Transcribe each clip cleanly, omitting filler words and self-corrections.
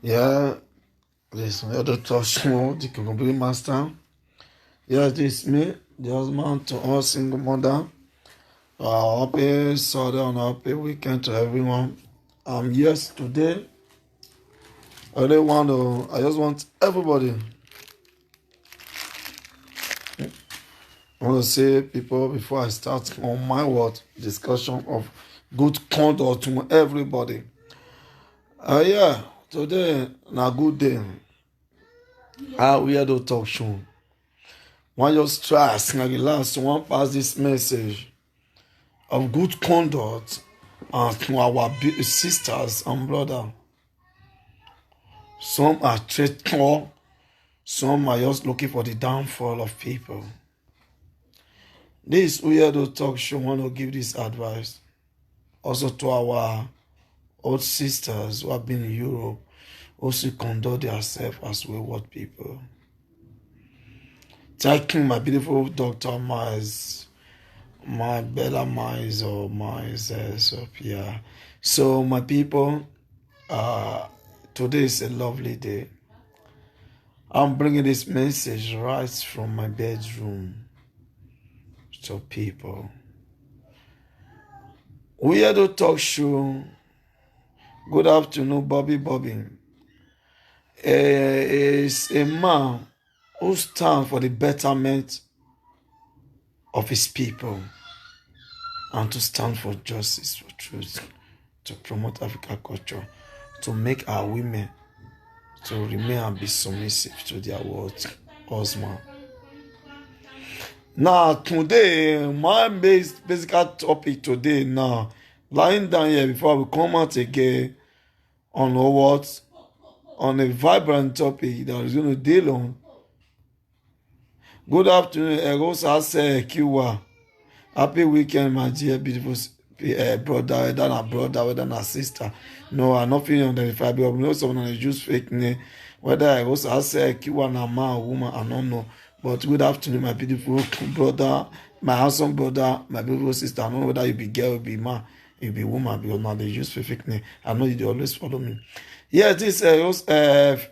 Yeah, this is the talk show, the Kongobiri Master. Yeah, this is me, the husband to all single mother. Happy Saturday and happy weekend to everyone. Yes, today I just want everybody. I want to say, people, before I start on my word discussion of good conduct to everybody. Yeah, today na good day. We had to talk show. One just try and relax to one pass this message of good conduct to our sisters and brothers. Some are traitor, some are just looking for the downfall of people. This weirdo talk show want to give this advice also to our old sisters who have been in Europe, also conduct themselves as wayward people. Thanking my beautiful Dr. Miles, my Bella Miles or Miles Sophia. So my people, today is a lovely day. I'm bringing this message right from my bedroom to people. We had a talk show. Good afternoon, Bobby. Is a man who stands for the betterment of his people and to stand for justice, for truth, to promote African culture, to make our women to remain and be submissive to their words, husband. Now, today, my basic topic today now, lying down here before we come out again on what? On a vibrant topic that is going to deal on. Good afternoon, Erosa Kiwa. Happy weekend, my dear beautiful brother, whether not brother, whether not sister. No, I'm not feeling identified, but I know someone is just fake name. Whether I also say Kiwa na man or woman, I don't know. But good afternoon, my beautiful brother, my handsome brother, my beautiful sister. I don't know whether you be girl, you be man, you be woman, because now they use fake name. I know you always follow me. Yes, this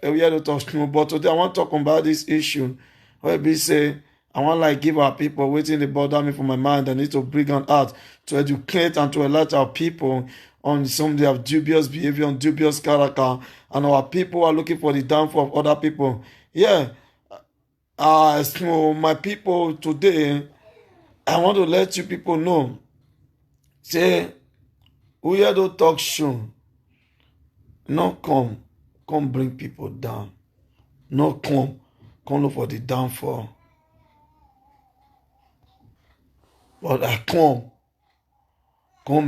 we had to talk, but today I want to talk about this issue. Where we say, I want like give our people waiting to bother me for my mind. I need to bring on out to educate and to alert our people on some of dubious behavior and dubious character. And our people are looking for the downfall of other people. Yeah. So my people today, I want to let you people know. Say, we had to talk show. No come bring people down. No come look for the downfall. But I come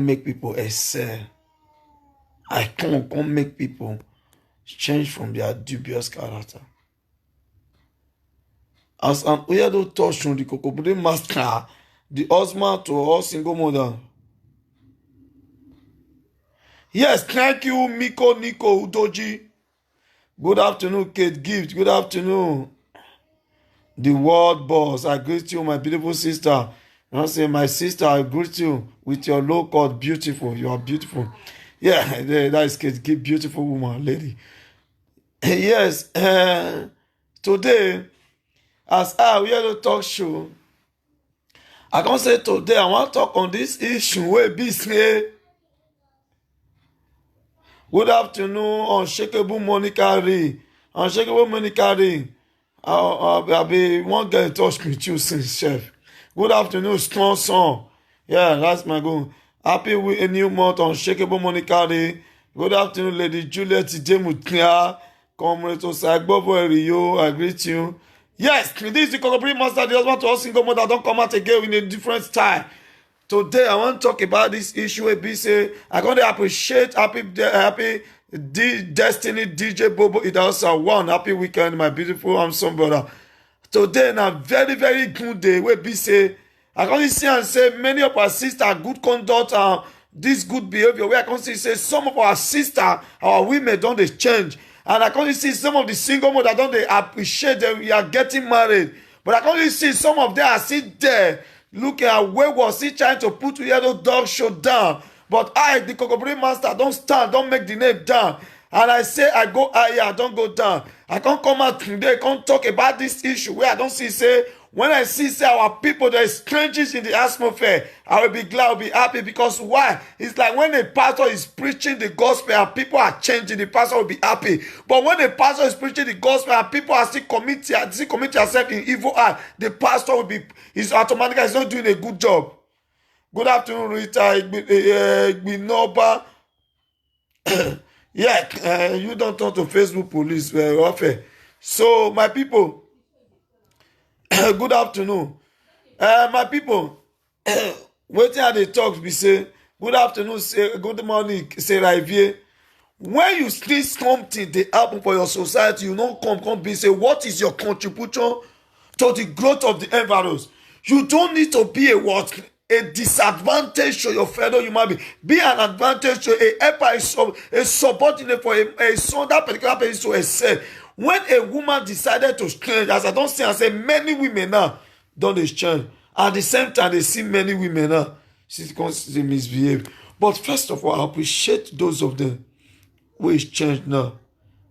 make people excel. I come make people change from their dubious character. As an Oyado touch on the Kokobode master, the husband to all single mother. Yes, thank you, Nico Udoji. Good afternoon, Kate Gift. Good afternoon. The world boss. I greet you, my beautiful sister. I say, my sister, I greet you with your low cut, beautiful. You are beautiful. Yeah, that is Kate Gift, beautiful woman, lady. Yes, today, as we had a talk show, I can say today I want to talk on this issue where be say, good afternoon, Unshakable Monica Ray. Unshakable Monica Ray. I'll be one get in touch with you since, chef. Good afternoon, strong song. Yeah, that's my goal. Happy with a new month, Unshakable Monica Ray. Good afternoon, Lady Juliet Jemutnia. Comrade Osagbobo Rio, I greet you. Yes, this is the Kokobiri Master, the husband to all single mother. Don't come out again in a different style. Today, I want to talk about this issue where be say, I'm going to appreciate happy Destiny DJ Bobo. It also one happy weekend, my beautiful handsome brother. Today, na very, very good day where be say, I can see and say many of our sisters good conduct and this good behavior. Where I can see say some of our sisters, our women don't they change. And I can see some of the single mothers don't they appreciate them. We are getting married. But I can see some of them are still there. Looking at where was he trying to put Yellow Dog Show down. But I, the Kokobiri Master, don't stand, don't make the name down. and I say I go higher, I don't go down. I can't come out today, can't talk about this issue where I don't see say, when I see say our people, there is changes in the atmosphere, I will be glad, I will be happy. Because why? It's like when a pastor is preaching the gospel and people are changing, the pastor will be happy. But when the pastor is preaching the gospel and people are still committing themselves in evil act, the pastor will be, is automatically, is not doing a good job. Good afternoon, Rita Igbinoba. Yeah, you don't talk to Facebook police very often. So, my people, good afternoon. My people, waiting at the talk, we say, good afternoon, say, good morning, Sarah Ivie. When you see something they happen for your society, you don't come be say, what is your contribution to the growth of the environs? You don't need to be a disadvantage to your fellow human being. Be an advantage to a helper, a subordinate for a son, that particular person to excel. When a woman decided to change, as I don't see and say, many women now don't change. At the same time, they see many women now, she's constantly misbehave. But first of all, I appreciate those of them who is changed now.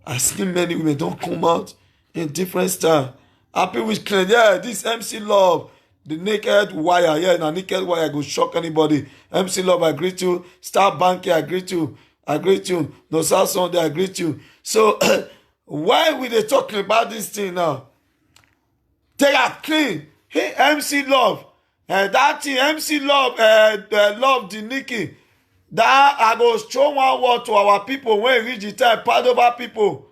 I see many women don't come out in different style. Happy with clean. Yeah, this MC Love, the naked wire. Yeah, na naked wire go shock anybody. MC Love, I greet you. Star Banky, I greet you. I greet you. No South Sunday, I greet you. So, why we they talking about this thing now? They are clean. Hey, MC Love. That thing, MC Love, Love the Nikki. That I go show one word to our people when we reach the time, Padova people.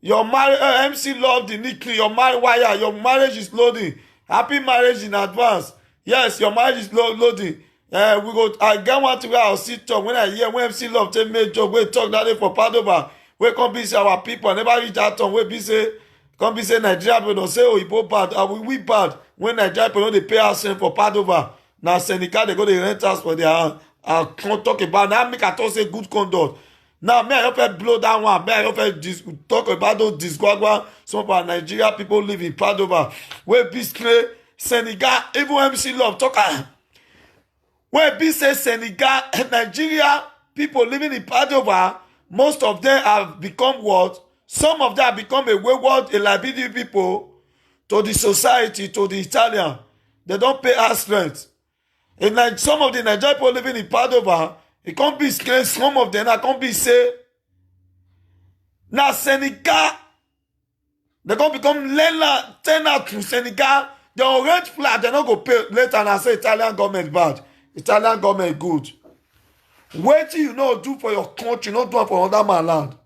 Your marriage, MC Love the Nikki, your marriage is loading. Happy marriage in advance. Yes, your marriage is loading. I get one to where I'll sit talk. When I hear when MC Love take me job, we talk that day for Padova. We come be say our people, never reach that time. We be say, come be say Nigeria people don't say, oh, Igbo bad. We bad. When Nigeria people don't they pay us for Padova. Now Seneca, they go to rent us for their hand. I can't talk about now. Make I talk say good conduct. Now, may I help you blow that one? May I help you talk about those disguagua? Some of our Nigeria people live in Padova. Where Biscay, Senegal, even MC Love talk. Where B say Senegal, Nigeria people living in Padova, most of them have become what? Some of them have become a wayward, a liability people to the society, to the Italian. They don't pay us rent. And some of the Nigerian people living in Padova, it can't be scared. Some of them, I can't be say. Now Senegal, they can't become tenant to Senegal. They will rent flat, they don't go pay later and I say Italian government bad. Italian government good. Wait till you know do for your country, not do for another man's land.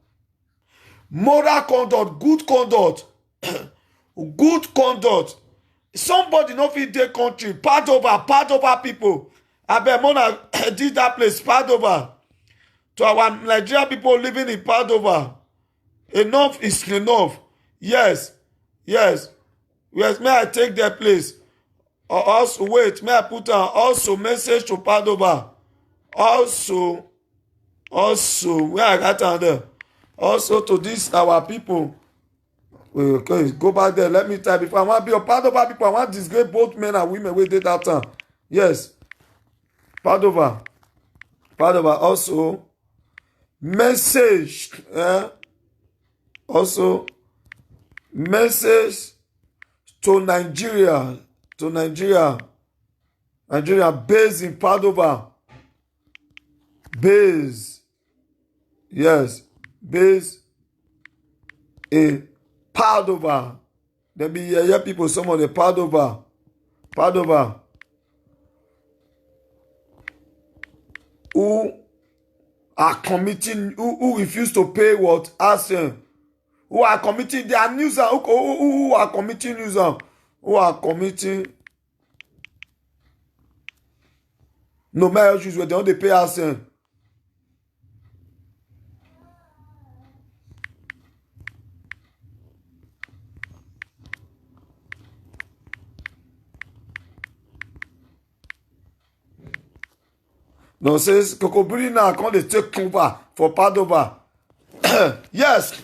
Moral conduct, good conduct. Good conduct. Somebody no fit their country, Padova people. I bet Mona did that place, Padova. To our Nigerian people living in Padova. Enough is enough. Yes. Yes, may I take their place? Also, wait, may I put on also message to Padova. Also, where I got on there. Also to this, our people. Okay, go back there. Let me tell you, before I want to be a Padova people, I want to disgrace both men and women we did that time. Yes. Padova. Also, message. Also, message to Nigeria. Nigeria based in Padova. Yes. Base in Padova. There be here people, some of the Padova. Who are committing, who refuse to pay what? Asking. Who are committing, they are nuisance. Who are committing nuisance? Who are committing no matter issues where they don't pay asking. No, says Kokobiri now come they take over for Padova. Yes.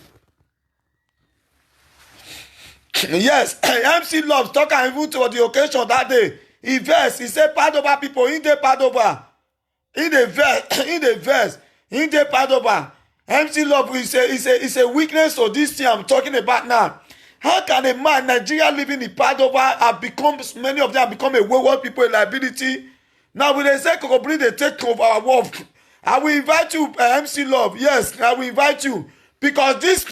Yes, MC Love talk and even to the occasion that day. He said Padova people in the Padova. In the verse, in the Padova. MC Love is a weakness of this thing I'm talking about now. How can a man, Nigeria living in Padova, have become, many of them have become a wayward people, a liability? Now, when they say Kokobiri, they take over our work. I will invite you, MC Love. Yes, I will invite you. Because this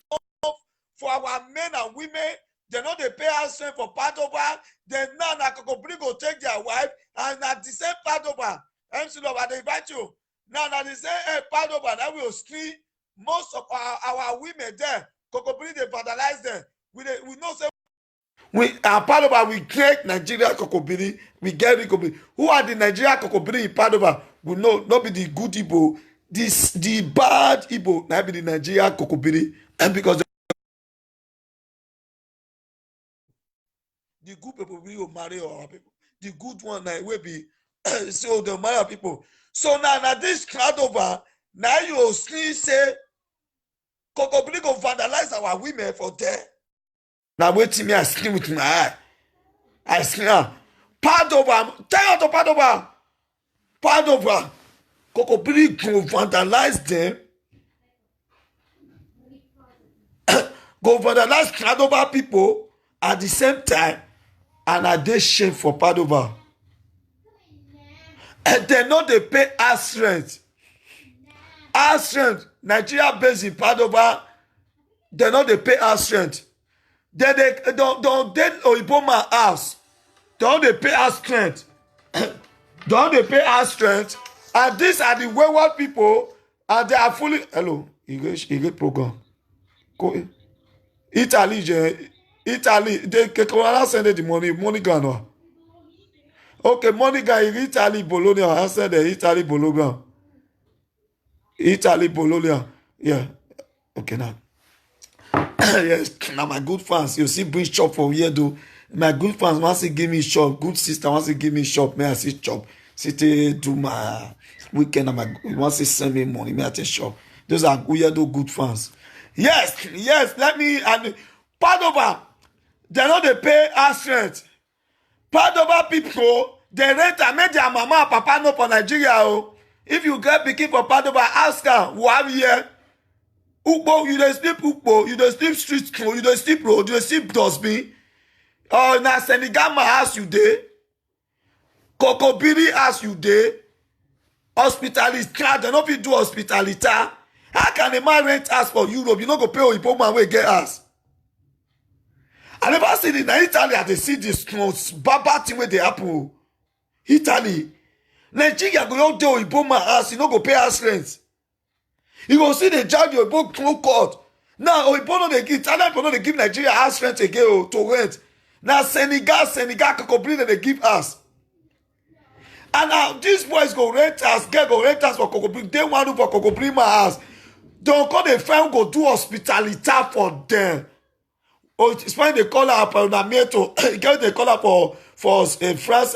for our men and women, they know they pay us for Padova. Then now, Kokobiri go take their wife, and at the same Padova, MC Love, I invite you. Now, they say, hey, Padova, that will screen most of our women there. Kokobiri, they vandalize them. We know say Padova, we get Nigeria Kokobiri, we get Kokobiri. Who are the Nigeria Kokobiri in Padova? We know not be the good Igbo, the bad Igbo, not be the Nigeria Kokobiri, and because the good people will marry our people. The good one will be so they'll marry our people. So now this crowd over, now you see say Kokobiri go vandalize our women for there. Now wait till me, I scream with my eye. I scream, Padova, tell her to Padova. Padova. Kokobiri go vandalize them. Go vandalize Padova people at the same time, and are they shame for Padova. And they know they pay house rent. House rent, Nigeria based in Padova, they know they pay house rent. Then they don't Oiboma house. Don't they pay house rent? Don't they pay house rent? And these are the wayward people, and they are fully hello. You get program. Go Italy, they can send the money gone. Okay, money guy, Italy, Bologna. I said the Italy, Bologna. Italy, Bologna. Yeah. Okay, now. Yes, now my good fans, you see, bring shop for here, though. My good fans, once they give me shop, good sister, once they give me shop, may I see shop. City do my weekend, once they send me money, may I take shop. Those are weirdo good fans. Yes, let me, and Padova, they know they pay house rent. Padova people, they rent and make their mama and papa know for Nigeria. Oh. If you get pikin for Padova, ask her, who have here? Ukbo, you dey sleep Ukbo, you dey sleep street, you dey sleep road, you dey sleep dustbin. Na Senigama house you dey. Kokobiri house you dey. Hospitality, they no fit do hospitality. How can a man rent house for Europe? You no go pay Oyibo man wey get house. I never see it in Italy. I dey see this bad thing wey dey happen. Italy, Nigeria go out there Oyibo man house, you no go pay house rent. You go see the judge your book through court. Now, Oyibo no dey give, Italian people no dey give Nigeria house rent again to rent. Now, Senegal, Kokobiri they give us. And now these boys go rent us, go rent us for Kokobiri. They want to for Kokobiri my house. Don't call the friend go do hospitality for them. Oh, it's fine they call her for Namieto. They call her for France,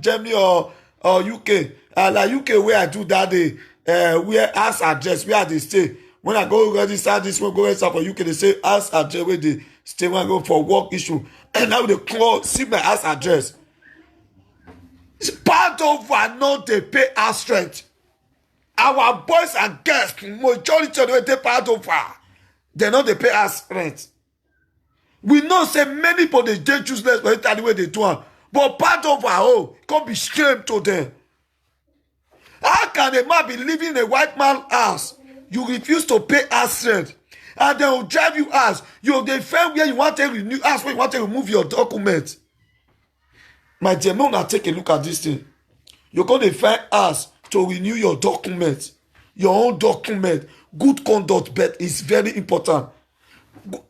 Germany or UK. Like UK where I do that day. Where ask address where they stay. When I go register this one, go register for UK, they say ask address where they stay when I go for work issue. And now they call, see my ask address. It's part of what not they pay house rent. Our boys and girls, majority of them they part of they know they pay house rent. We know say many people they useless for Italy where they do. But part of our own can't be shame to them. How can a man be living in a white man's house? You refuse to pay house rent. And they will drive you out. You defend where you want to renew house, where you want to remove your document. My dear, now take a look at this thing. You're going to find us to renew your document. Your own document. Good conduct, but it's very important.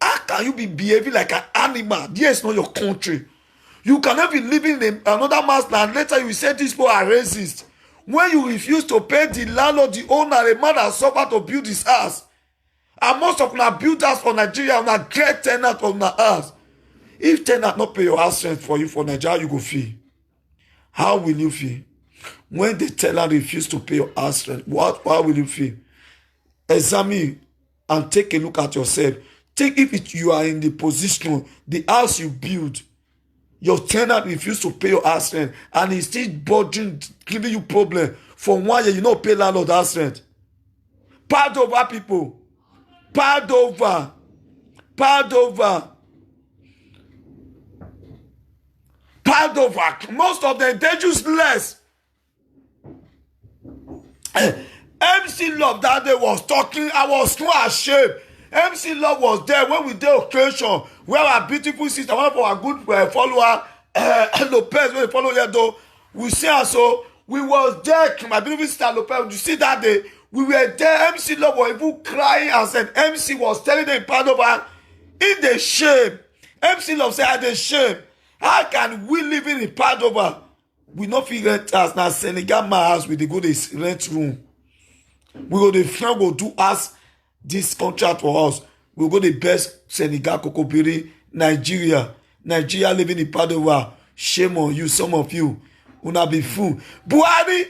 How can you be behaving like an animal? This is not your country. You cannot be living in another man's land. Later you say these people are racist. When you refuse to pay the landlord, the owner, a man that suffered to build his house. And most of them build house for Nigeria, and a great tenant from the house. If tenant not pay your house rent for you for Nigeria, you go feel. How will you feel? When the tenant refuse to pay your house rent, how will you feel? Examine and take a look at yourself. Take if you are in the position, the house you build, your tenant refuse to pay your house rent, and he's still bothering, giving you problem. For 1 year, you don't pay landlord house rent. Part of our people, Padova. Most of them, they're useless. MC Love that day was talking. I was so ashamed. MC Love was there when we did occasion where our beautiful sister, one of our good follower, Lopez, when we follow here though, we see her. So we was there. My beautiful sister Lopez, you see that day, we were there. MC Love was even crying and said, MC was telling them in Padova, in the shame. MC Love said, I the shame. How can we live in Padova? We not feel rent us now. Senegal my house with the go to rent room. We go the friend go do us this contract for us. We go the best Senegal Kokobiri, Nigeria living in Padova. Shame on you, some of you. Una be fool. Buhari.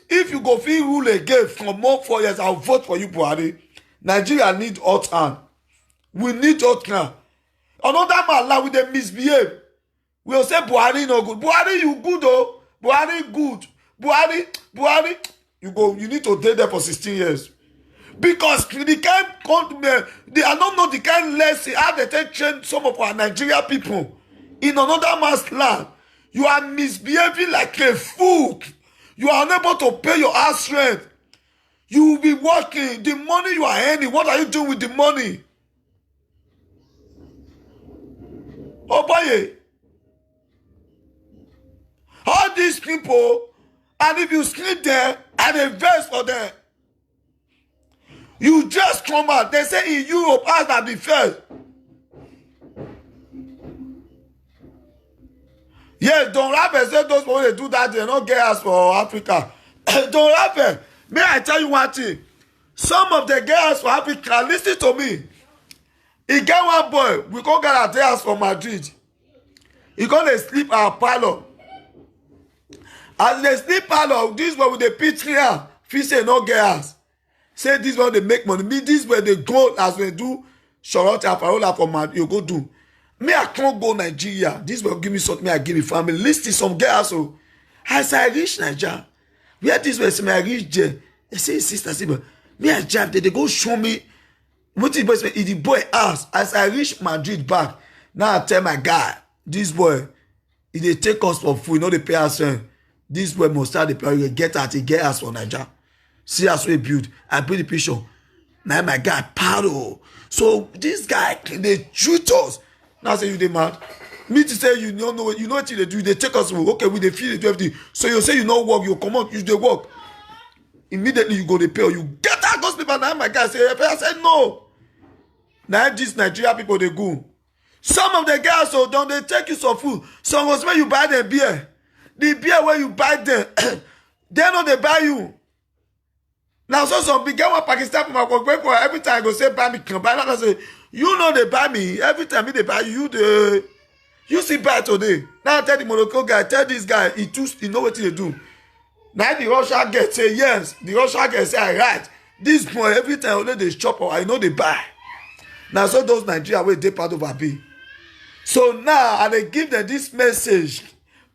If you go feel rule again for more 4 years, I'll vote for you, Buhari. Nigeria need hot hand. We need hot hand. Another man like with them misbehave. We'll say Buhari no good. Buhari you good oh. Buhari good. Buhari, you need to stay there for 16 years. Because the kind they are not know the kind lesson how they take train some of our Nigeria people in another man's land. You are misbehaving like a fool. You are unable to pay your house rent. You will be working. The money you are earning, what are you doing with the money? Oh boy. All these people, and if you sleep there and invest for them, you just come out. They say in Europe, as that be first. Yes, Don Rapper said those people they do that, they don't get us for Africa. Don Rapper, may I tell you one thing? Some of the girls for Africa, listen to me. He get one boy, we go get our house from Madrid. He gonna sleep our parlor. As they sleep parlor, this one with the pitch here, feel say no get us. Say this one they make money. Me this where they go as they do Charlotte Aparola for Madrid. You go do. Me I can't go Nigeria. This will give me something. Me I give me family. Listen some girls so. As I reach Nigeria, where this was me I reach there. They say sister, say but me I drive there. They go show me what the boy say. The boy ask as I reach Madrid back. Now I tell my guy, this boy, if they take us for food, you know they pay us rent. This boy must start the pay. Get out, he get us for Nigeria. See us we build. I put the picture. Now my guy paddle. So this guy they shoot us. Now say you dey mad. Me to say you don't know, you know what they do. They take us okay, we they feel it everything. So you say you no work, you come out, you dey work. Immediately you go to pay or you get out go sleep. And now my guy say, I said no. Now these Nigeria people they go. Some of the guys so don't they take you some food. Some was when you buy them beer. The beer where you buy them, they know they buy you. Now so some big guy one Pakistan from my work for every time I go say buy me can buy. Now I say you know they buy me every time they buy you. You see buy today. Now I tell the Morocco guy, tell this guy he know what they do. Now the Russian guy say yes. The Russian guy say I right. This boy every time only they shop or I know they buy. Now so those Nigeria where they part of a be. So now I they give them this message.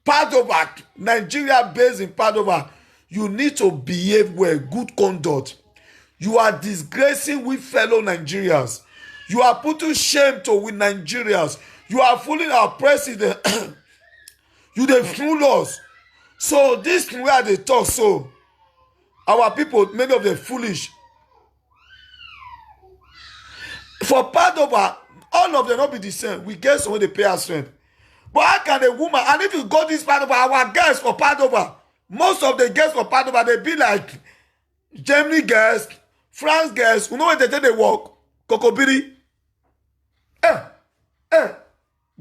Padova, Nigeria based in Padova, you need to behave well, good conduct. You are disgracing with fellow Nigerians. You are putting shame to with Nigerians. You are fooling our president. You dey fool us. So this thing where they talk so, our people, many of them foolish. For Padova, all of them not be the same. We get someone they pay us rent. But how can a woman, and if you go this Padova, our girls for Padova, most of the girls for Padova, they be like Germany girls, France girls, you know when they take they work? Kokobiri.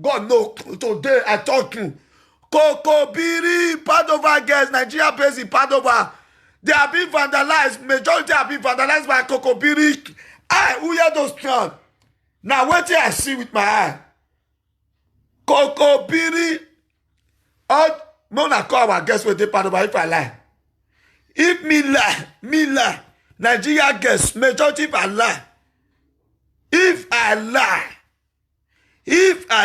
God no, today I talk you. Kokobiri, Padova girls, Nigeria based in Padova. They are being vandalized. Majority are being vandalized by Kokobiri. Who hear those plans? Now what I see with my eye. Kokobiri. Mona call our guests with the Padova if I lie. If me lie. Nigeria guests, majority if I lie. If I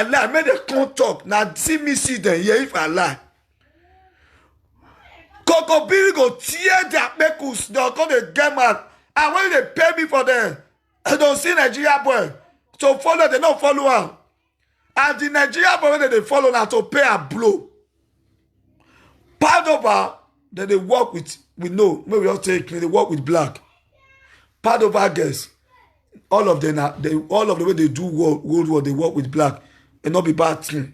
lie, make the come talk. Now see me see them here if I lie. Kokobiri go tear their knuckles. They're going to get mad. And when they pay me for them, I don't see Nigeria boy to follow, they don't follow am. And the Nigeria boy when they follow now to pay a blow. Padova, then they work with no, maybe we all take they work with black. Padova girls, all of them are all of the way they do World War, they work with black. And not be bad thing.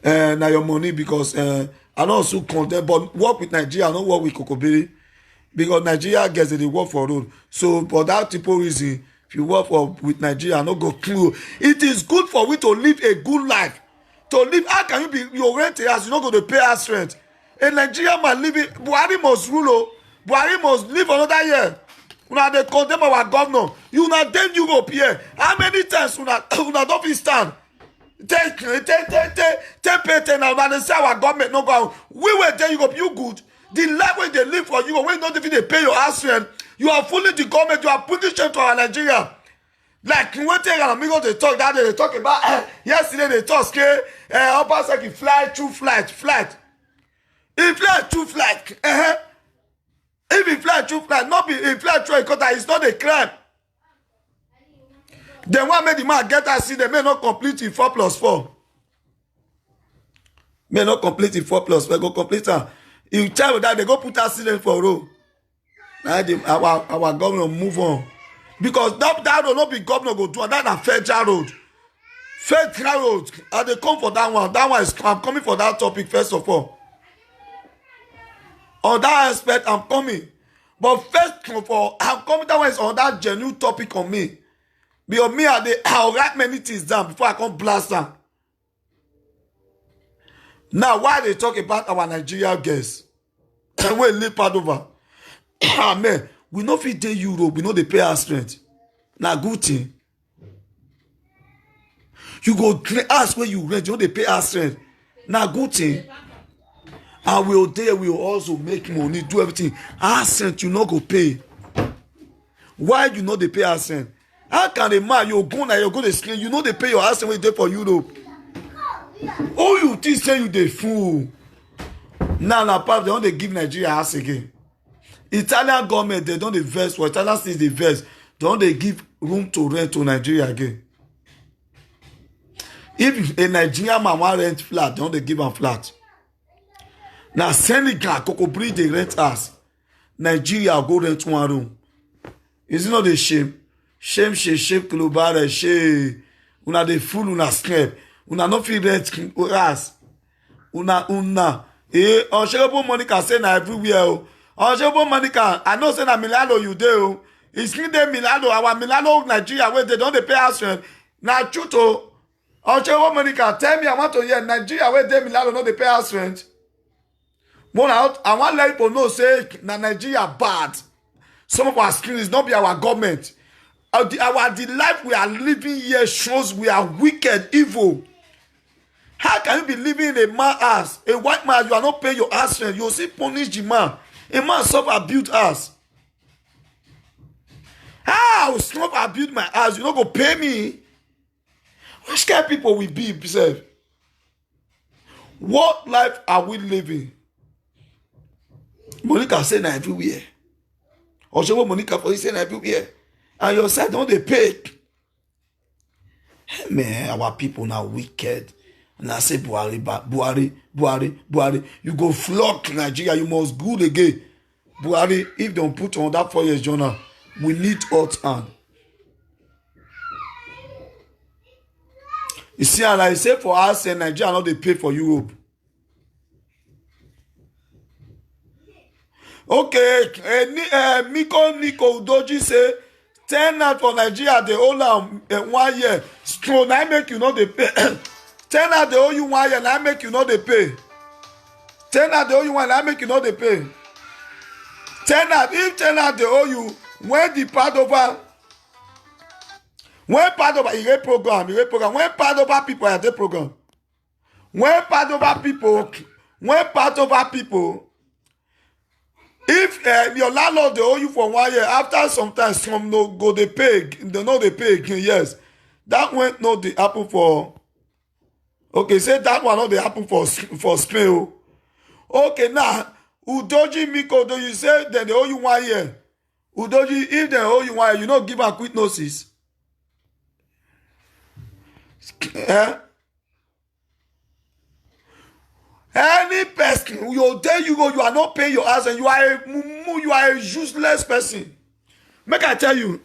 Now your money because I don't also condemn, but work with Nigeria, I don't work with Kokobiri. Because Nigeria gets they work for road. So for that type of reason, if you work with Nigeria, I don't go clue. It is good for we to live a good life. To live, how can you be your rent as you not going to pay us rent? A Nigerian man living, Buhari must rule. Buhari must live another year. Una they condemn our governor. You not then Europe here. How many times una don't be stand? Take pay 10 now. They say our government no go. We were there Europe. You good. The life when they live for you, when not even they pay your house rent, you are fooling the government. You are putting shame to our Nigeria. Like when they talk that they talk about yesterday they talk Obaseki fly through flight. He fly through flight. If he fly through flight, not be he fly through a quarter, it's not a crime. Then what made the man get us see they may not complete it 4+4. May not complete it 4+4, go complete it. You tell that they go put accident for road. Now our governor move on. Because that road not be governor go do, and that a federal road. Federal road. And they come for that one. That one is I'm coming for that topic first of all. On that aspect, I'm coming. But first of all, I'm coming that one is on that genuine topic on me. Because me I'll write many things down before I come blast them. Now, why they talk about our Nigeria girls? We live Padova. Amen. We no fit dey Europe. We know they pay our strength. Now, good thing. You go ask where you rent. You know they pay our strength. Now, good thing. And we will also make money, do everything. Our strength, you not go pay. Why you know they pay our strength? How can a man you go now you go to screen? You know they pay your house when you dey for Europe. Oh, you think say you the fool? Now, part they don't they give Nigeria house again. Italian government they don't invest for Italian states they invest. Don't they give room to rent to Nigeria again? If a Nigerian man want rent flat, don't they give him flat? Now Senegal, Kokobri they rent us. Nigeria go rent one room. Is it not a shame? Shame, global, shame. Una the fool, una scrap. Una no fit rent us. Una. Honorable Monica say na everywhere. Honorable Monica, I know say na Milano you dey. It's in the Milano, our Milano, Nigeria, where they don't pay us rent. Na truth. Honorable Monica, tell me I want to hear Nigeria where they Milano no dey pay us rent. But I want let people know say na Nigeria bad. Some of our screens not be our government. The life we are living here shows we are wicked, evil. How can you be living in a man's house? A white man, you are not paying your house rent. You see punish the man. A man self-abused us. How self-abuse my house? You not go pay me? Which kind of people we be, yourself? What life are we living? Monica say na everywhere. Or show Monica for you say na everywhere. And your side don't they pay? Man, our people now wicked. And I say Buhari. You go flock Nigeria. You must good again. Buhari, if don't put on that 4 years journal, we need hot hand. You see, and I say for us, and Nigeria not they pay for Europe. Okay, Nico Udoji say 10 out for Nigeria they hold am 1 year. So now make you know they pay. 10 out they owe you 1 year, now make you know they pay. 10 out they owe you 1 year, now make you know they pay. 10 out, if 10 out they owe you, when the part over a program, when part over people are the program. When part over people, if your landlord they owe you for 1 year, after sometimes some no go they pay, they know they pay again, yes. That went no they happen for. Okay, say that one not they happen for Spain. Okay, now Udoji Miko, do you say then they owe you 1 year? Udoji, if they owe you one, you not give a quick notice. Eh? Any person, you tell you go, you are not paying your house and you are a useless person. Make I tell you,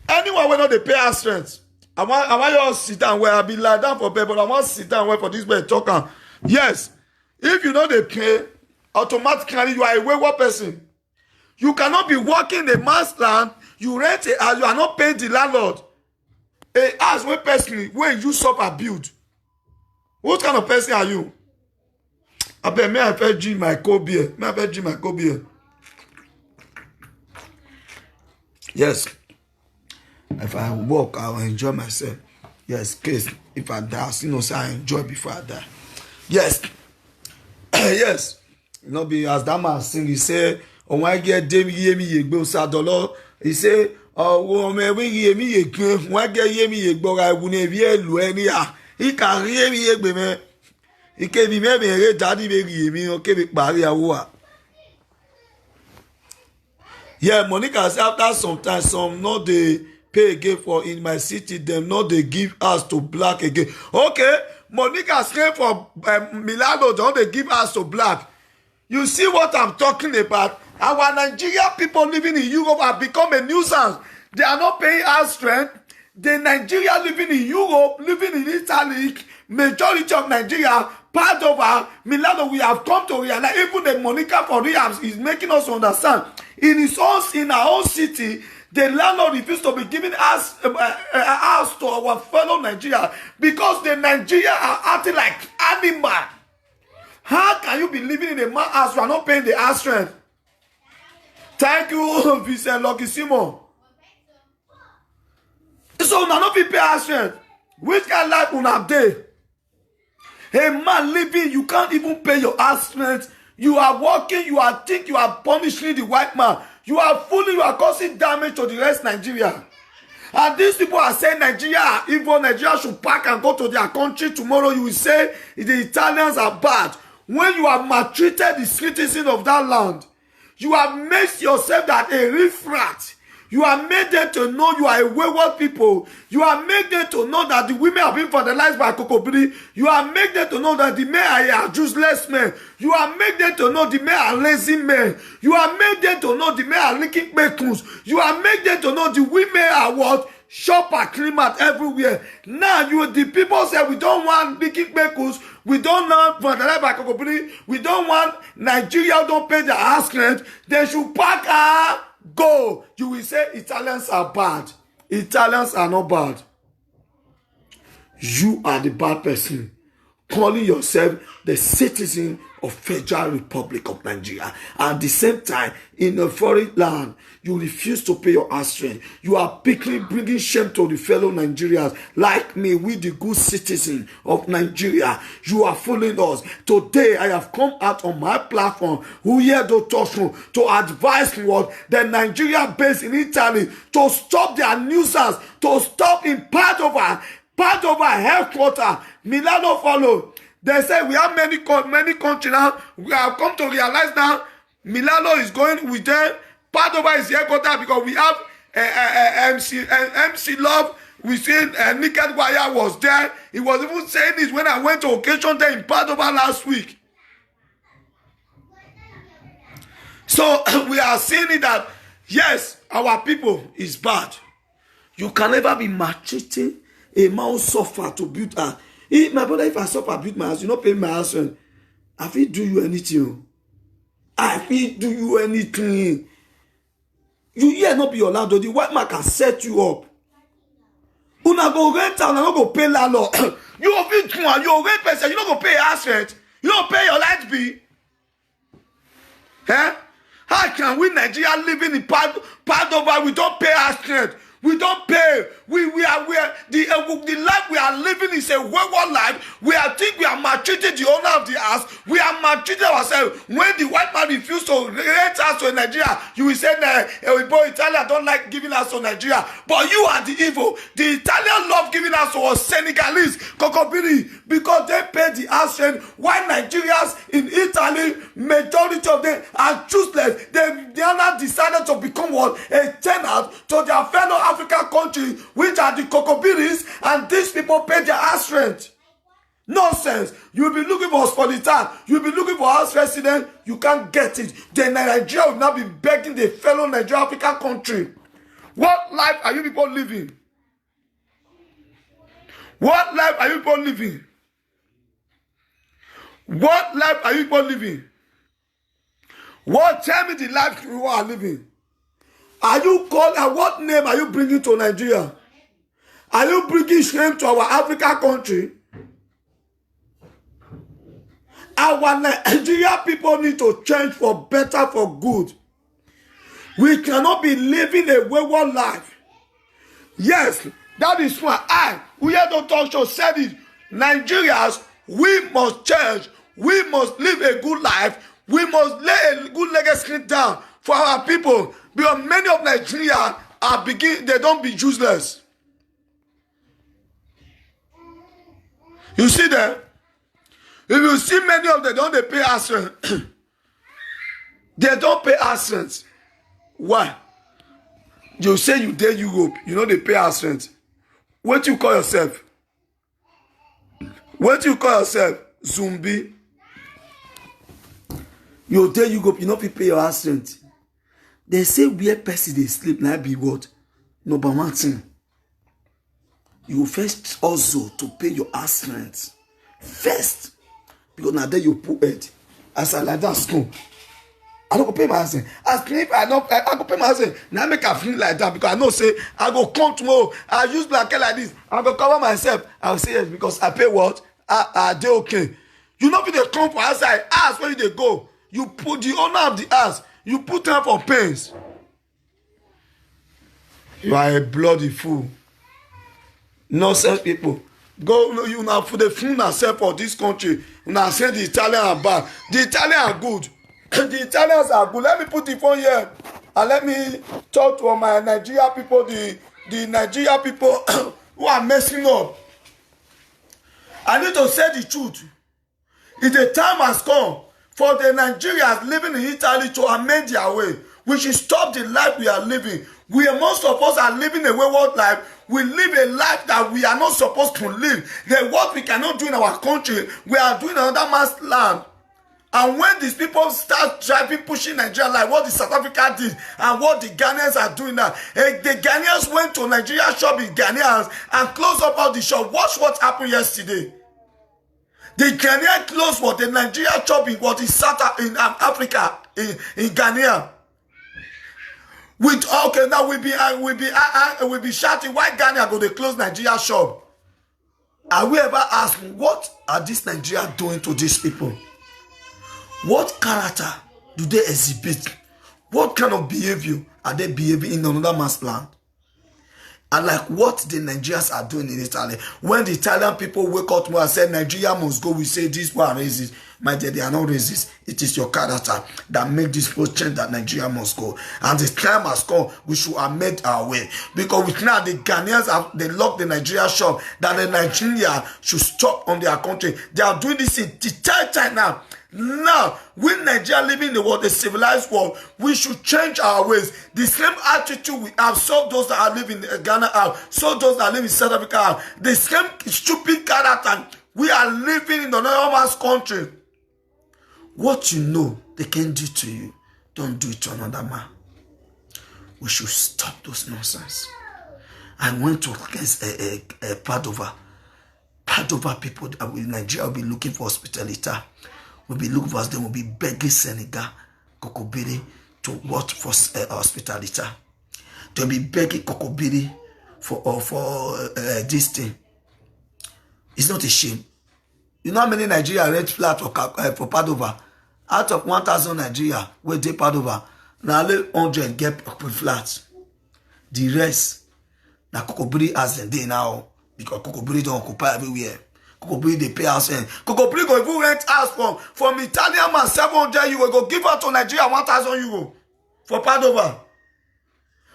anyone will not pay house rent. I want you to sit down where I be lie down for people, but I want to sit down where for this man talking. Yes, if you know they pay, automatically you are a wayward person. You cannot be working the man's land, you rent a house, you are not paying the landlord. A house where personally, when you suffer build. What kind of person are you? I bet me I fed drink my cold beer. Me I fed drink my cold beer. Yes. If I work, I will enjoy myself. Yes, case if I die, you know, say I enjoy before I die. Yes. Yes. You know, be as that man sing, he say, oh, when I get them, ye go sadolo. He say, oh, me we ye me ye go. When I get ye me ye go, I will never lu any. He can hear me ye me. He can be maybe daddy baby me. Okay, be barrier war. Yeah, Monica say after sometimes some not they pay again for in my city, them not they give us to black again. Okay, Monica say for Milano, don't they give us to black? You see what I'm talking about? Our Nigerian people living in Europe have become a nuisance. They are not paying us rent. The Nigeria living in Europe, living in Italy, majority of Nigeria, part of our Milano, we have come to realize, even the Monica for Rehab is making us understand. In our own city, the landlord refused to be giving us house to our fellow Nigeria because the Nigeria are acting like animal. How can you be living in a man's house you are not paying the house rent? Thank you, Vincent Lokisimo. So una no fit pay house rent. Which kind of life una dey? A man living, you can't even pay your house rent. You are working, you are punishing the white man. You are fooling, you are causing damage to the rest of Nigeria. And these people are saying Nigeria are evil, Nigeria should pack and go to their country. Tomorrow you will say the Italians are bad. When you have maltreated the citizens of that land, you have made yourself that a riffraff. You have made them to know you are a wayward people. You have made them to know that the women have been fertilized by Kokobiri. You have made them to know that the men are useless men. You have made them to know the men are lazy men. You have made them to know the men are licking bacons. You have made them to know the women are what? Shopper, climate everywhere. Now the people say we don't want licking bacons. We don't want fertilized by Kokobiri. We don't want Nigeria don't pay their house rent. They should pack our go. You will say Italians are bad. Italians are not bad. You are the bad person calling yourself the citizen of Federal Republic of Nigeria. At the same time, in a foreign land, you refuse to pay your house rent. You are bringing shame to the fellow Nigerians like me, we the good citizen of Nigeria. You are fooling us. Today, I have come out on my platform, who here do talk to advise what the Nigeria based in Italy to stop their nuisance, to stop in part of our headquarters. Milano follow. They say we have many countries now. We have come to realize now Milano is going with them. Padova is headquarters because we have MC Love. We see Naked Wire was there. He was even saying this when I went to occasion there in Padova last week. So we are seeing it that yes, our people is bad. You can never be maltreating a man who suffer to build a. My brother, if I suffer build my house, you not pay my house rent. I feel do you anything. I feel do you anything. You here not be your landlord. The white man can set you up. Una go rent and una not go pay landlord. You go fit one, you rent person, you not go pay house rent. You don't pay your light bill. Eh? How can we Nigeria living in Padova? We don't pay house rent. We don't pay. The life we are living is a wayward life. Think we are maltreating the owner of the house. We are maltreating ourselves. When the white man refused to rent us to Nigeria, you will say, boy, Italia don't like giving us to Nigeria. But you are the evil. The Italian love giving us to us Senegalese, Kokobiri, because they pay the house rent. While Nigerians in Italy, majority of them are useless. They are not decided to become what? A tenant to their fellow African countries, which are the Kokobiris, and these people pay their house rent. Nonsense. You'll be looking for hospitality. You'll be looking for house resident. You can't get it. Then Nigeria will now be begging the fellow Nigeria African country. What life are you people living? What life are you people living? What life are you people living? Tell me the life you are living. Are you called, and what name are you bringing to Nigeria? Are you bringing shame to our African country? Our Nigeria people need to change for better, for good. We cannot be living a wayward life. Yes, that is why Uyedo Talk Show said it. Nigerians, we must change. We must live a good life. We must lay a good legacy down for our people. Because many of Nigeria they don't be useless. You see that? If you see many of them, they pay us rent. They don't pay us rent. Why? You say you dare Europe, they pay us rent. What you call yourself? What you call yourself? Zombie. You dare Europe, pay your house rent. They say where person they sleep, now be what? Number one thing. You first also to pay your house rent. First. Because now there you put it. As I like that school. I don't go pay my house rent. As if I go pay my house rent. Now I make a feel like that because I know say I go come tomorrow. I use blanket like this. I go cover myself. I will say yes because I pay what? They okay. You know if they come for outside, ask where they go. You put the owner of the house. You put them for pains. You are a bloody fool. Nonsense people. Go, you now for the fool yourself for this country. Now say the Italians are bad. The Italians are good. The Italians are good. Let me put the phone here and let me talk to my Nigeria people, the Nigeria people who are messing up. I need to say the truth. If the time has come for the Nigerians living in Italy to amend their way, we should stop the life we are living. Most of us are living a wayward life. We live a life that we are not supposed to live. What we cannot do in our country, we are doing another man's land. And when these people start pushing Nigeria like what the South Africa did and what the Ghanaians are doing now, the Ghanaians went to Nigeria shop in Ghanaians and closed up all the shop. Watch what happened yesterday. The Ghanaian closed what the Nigeria shop in what is South in Africa in Ghana. Okay, now we'll be shouting why Ghana go to close Nigeria shop. Are we ever asked what are these Nigeria doing to these people? What character do they exhibit? What kind of behavior are they behaving in another man's land? And like what the Nigerians are doing in Italy. When the Italian people wake up tomorrow and say Nigeria must go, we say these people are racist. My dear, they are not racist. It is your character that make this people change that Nigeria must go. And the time has come, we should amend our way. Because with now the Ghanaians they lock the Nigeria shop, that the Nigeria should stop on their country. They are doing this in the third time now. Now, we Nigeria living in the world, the civilized world, we should change our ways. The same attitude we have, so those that are living in Ghana have, so those that live in South Africa have. The same stupid character we are living in another man's country. What you know they can do to you, don't do it to another man. We should stop those nonsense. I went to against Padova. Padova people in Nigeria will be looking for hospitality. Will be looking for us. They will be begging Senegal, Kokobiri to what for hospitality. They'll be begging Kokobiri for this thing. It's not a shame. You know how many Nigeria rent flat for Padova? Out of 1,000 Nigeria, where they Padova, now only 100 get flats. The rest, Now Kokobiri has them day now because Kokobiri don't occupy everywhere. Kokobiri they pay house rent. Kokobiri go even rent house from Italian man 700 euro. Go give out to Nigeria 1,000 euro for Padova.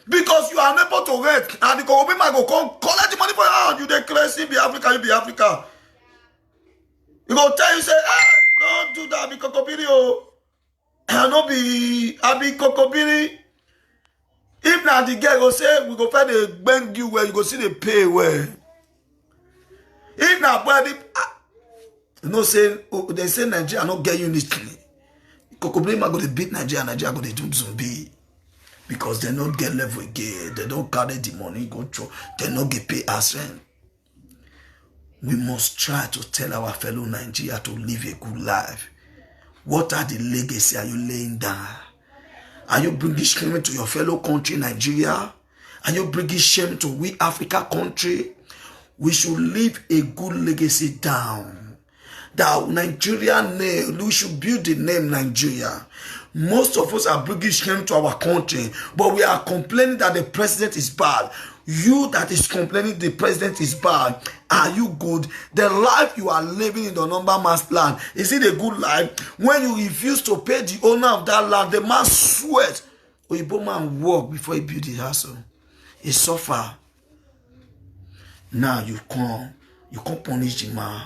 Because you are unable to rent and the Kokobiri man go come collect the money for you. You dey crazy, be Africa, you be Africa. He go tell you say, don't do that, be Kokobiri oh. I be Kokobiri. If now the girl go say, we go find a bank you where you go see the pay where. If now, body, say, they say Nigeria not get unity. Kokobiri go to beat Nigeria, Nigeria go to do zombie. Because they don't get level again. They don't carry the money, go through. They don't get pay as rent. We must try to tell our fellow Nigeria to live a good life. What are the legacy are you laying down? Are you bringing shame to your fellow country, Nigeria? Are you bringing shame to we Africa country? We should leave a good legacy down. That Nigeria name, we should build the name Nigeria. Most of us are bringing shame to our country, but we are complaining that the president is bad. You that is complaining the president is bad, are you good? The life you are living in the number man's land, is it a good life? When you refuse to pay the owner of that land, the man sweat. Oyibo man work before he build the house. He suffer. Now you come punish the man.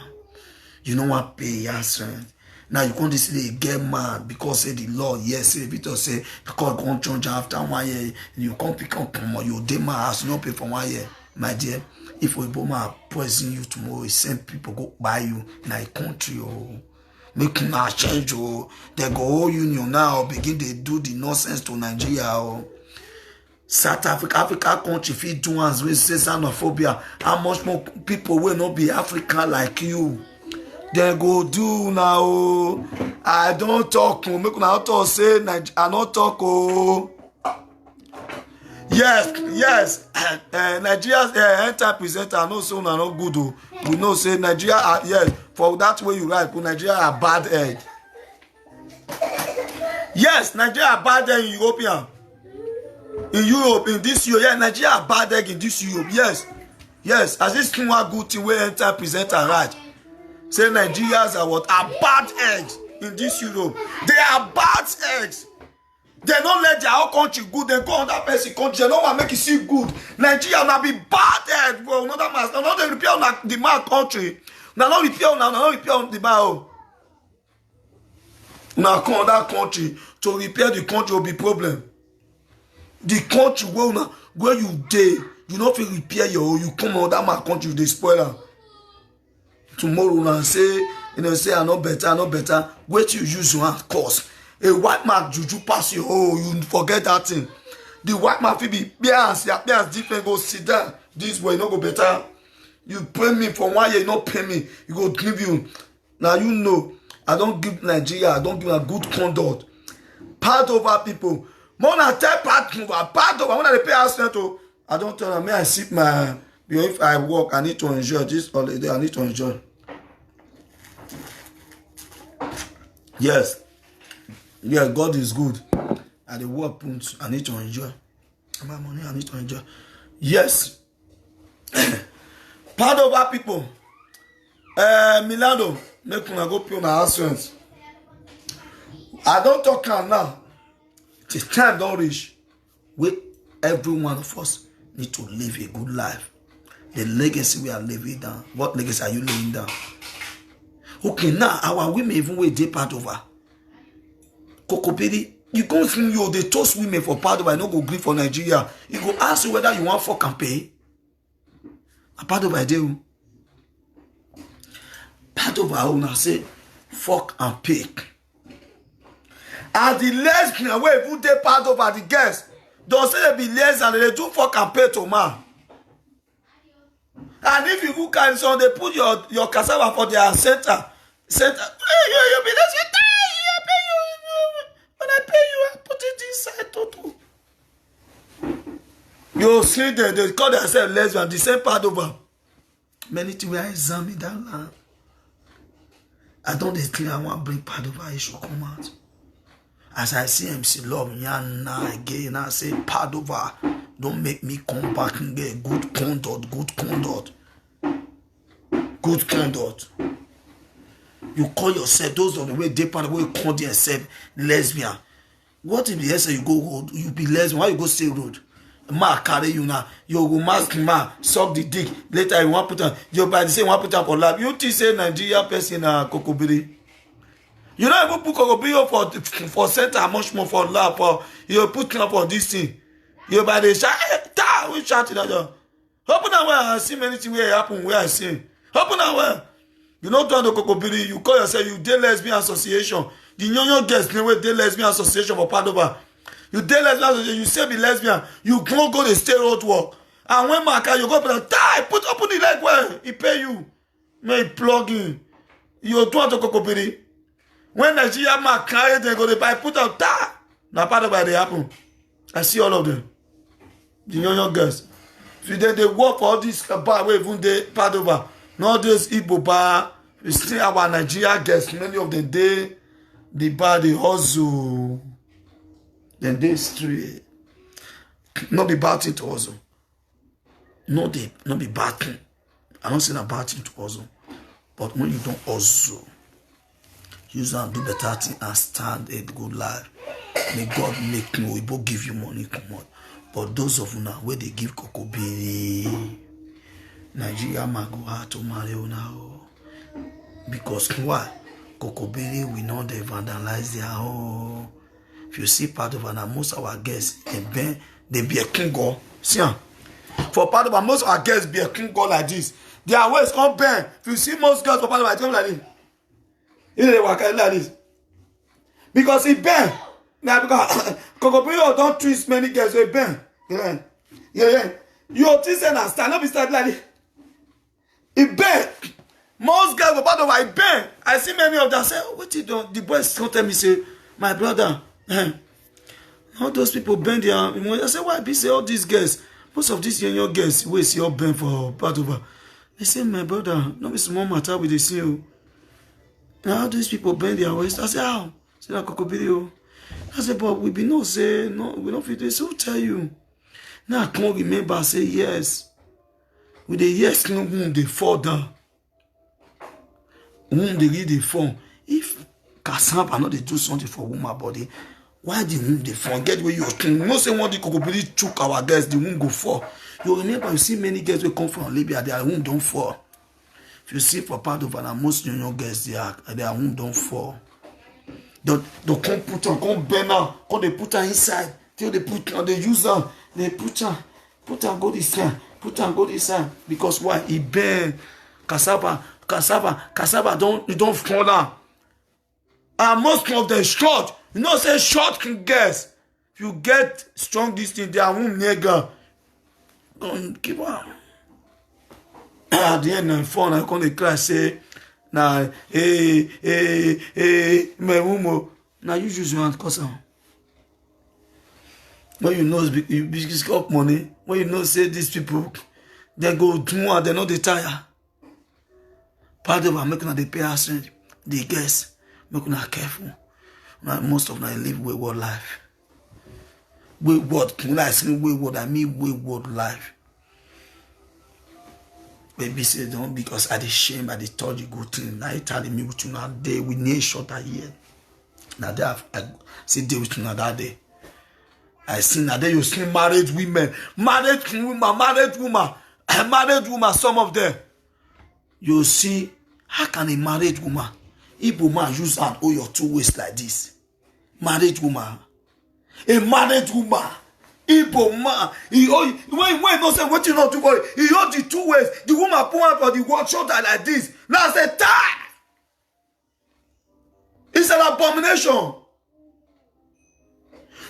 You don't want to pay your rent. Now you can't say get mad because say the law, yes, say Victor say because go change after 1 year, you can't pick up you dey my house, you don't pay for 1 year. My dear, if Obama poison you tomorrow, he send people go buy you in a country or make na change or they go whole union now begin they do the nonsense to Nigeria or South Africa country fit do ones with say xenophobia. How much more people will not be African like you? They go do now. I don't talk. Make una talk say I don't talk. Oh, yes. Nigeria's enter presenter. No, so na not good. Oh, we know say Nigeria. Yes, for that way you right. But Nigeria are bad egg. Yes, Nigeria are bad egg in European. In Europe, in this year, yeah, Nigeria are bad egg in this Europe. Yes. As this thing one good thing we enter presenter right. Say Nigerians are bad eggs in this Europe. They are bad eggs. They don't let their own country good. They go on that person country. They don't want to make it see good. Nigeria will be bad eggs. Well, another man. Now they repair on the man country. Now repair on the man. Now come on that country to repair the country will be problem. The country where you dey, you not feel repair your own. You come on that man country, they spoil am. Tomorrow and say, say I not better. Wait you use your hand course. A white man juju pass you. Oh, you forget that thing. The white man feel be different. Go sit down. This way no go better. You pay me for 1 year, you not pay me. You go give you. Now you know I don't give Nigeria. I don't give a good conduct. Part over people. More than 10 part over. When they pay house rent, I don't tell them. May I sip my. If I work, I need to enjoy this holiday. I need to enjoy. Yes, God is good. At the work point, I need to enjoy. My money, I need to enjoy. Yes. Part of our people. Milano, make una go pay on our house rent. I don't talk now. The time don't reach. Where every one of us need to live a good life. The legacy we are living down. What legacy are you laying down? Okay, now our women even wait they part over. Kokobiri, you go through you, they toast women for part over, I no go gree for Nigeria. You go ask you whether you want fuck and pay. A part over do. Part over I say fuck and pay. And the lesbian way put they part over the guests. Don't say they be less and they do fuck and pay to man. And if you look at so they put your cassava for their center. You be less. I pay you. When I pay you, I put it inside total. You see they call themselves lesbian, the same part over. Many things we are examining that land. I don't declare I want to bring part over issue come out. As I see MC Love, now again, I say part over. Don't make me come back and get good conduct, good conduct. Good conduct. You call yourself, those on the way, they part of the way call themselves lesbian. What if the answer you go, you be lesbian? Why you go stay road? Ma carry you now. You go mask ma, suck the dick. Later you want put on, you by the same want put up for lab. You think say Nigeria person Kokobiri? You don't even put Kokobiri for center, much more for lab. For you put up for this thing. You by the shout, we shout it out. Open that way and see many things where happen where I say. Open that way. You don't turn to Kokobiri. You call yourself you dey lesbian association. The young girls name wey dey lesbian association for Padova. You dey lesbian association. You say be lesbian. You go the state road work. And when Maka you go die, put open the leg where he pay you. May plug in. You turn to Kokobiri. When Nigeria man carry they go they buy put out die. Now Padova they happen. I see all of them. The young girls. So then they work for all these bar where even they Padova. Not this Igbo bar. We see our Nigeria girls. Many of them they bar the hustle. Then they straight. Not be bad thing to hustle. Not be bad thing. I don't say a bad thing to hustle. But when you don't hustle, use and do better thing and stand a good life. May God make you, we both give you money, come on. But those of you now, where they give Kokobiri, Nigeria might go out to marry now. Because why? Kokobiri will not they vandalize their home. If you see part of and most of our guests, they be a king god. See, for part of most of our guests be a king god like this. Their ways come bend. If you see most girls for part of our come like this. They work like this. Because it bend. Now because Kokobiri don't twist many girls, so it bend. Yeah. You twist and stand up, start like this. It bend. Most girls for part of our bend. I see many of them say, oh, what you don't? The boys don't tell me, say, my brother, all those people bend their. I say, why? Be say all these girls, most of these young girls, we see all bend for part of her. They say, my brother, no be small matter with the see you. Now these people bend their waist. I say, how? Say that Kokobiri. I say, but we be no say no, we don't fit this. Who tell you? Now I can't remember. I say yes. With the yes, they fall down. They really they fall. If Kasamba not they do something for woman body, why the womb they fall? Get where you are. No say one the Kokobiri choke our girls, the womb go fall. You remember you see many girls will come from Libya, their womb don't fall. If you see for part of and most young girls, their womb don't fall. They come put on, come bend out, come they put her inside. Till they put on, they use her, they put her go this side, put her go this side. Because why? He bend. Cassava don't fall down. And most of them short. You know, say short can guess. If you get strong this thing, their womb nigga. Don't give up. At the end of the phone, I come to class say, nah, my woman. Now you use your hand, cause when you know you got money, when you know say these people, they go do more, they know they tire. Part of them making they pay us rent, they guess, making them careful. Now, most of them live wayward life. Wayward, when I say wayward, I mean wayward life. Baby say don't because I the shame, I the told you good thing. Now you telling me what you now day we need short here. Now they have I see day with you now that day. I see now there you see married women, married woman, some of them. You see, how can a married woman, Igbo man use hand hold your two waist like this? Married woman. A married woman. Igbo man. When don't say what you not do for it, he hold the two ways. The woman pull out for the one shoulder like this. Now say tie. It's an abomination.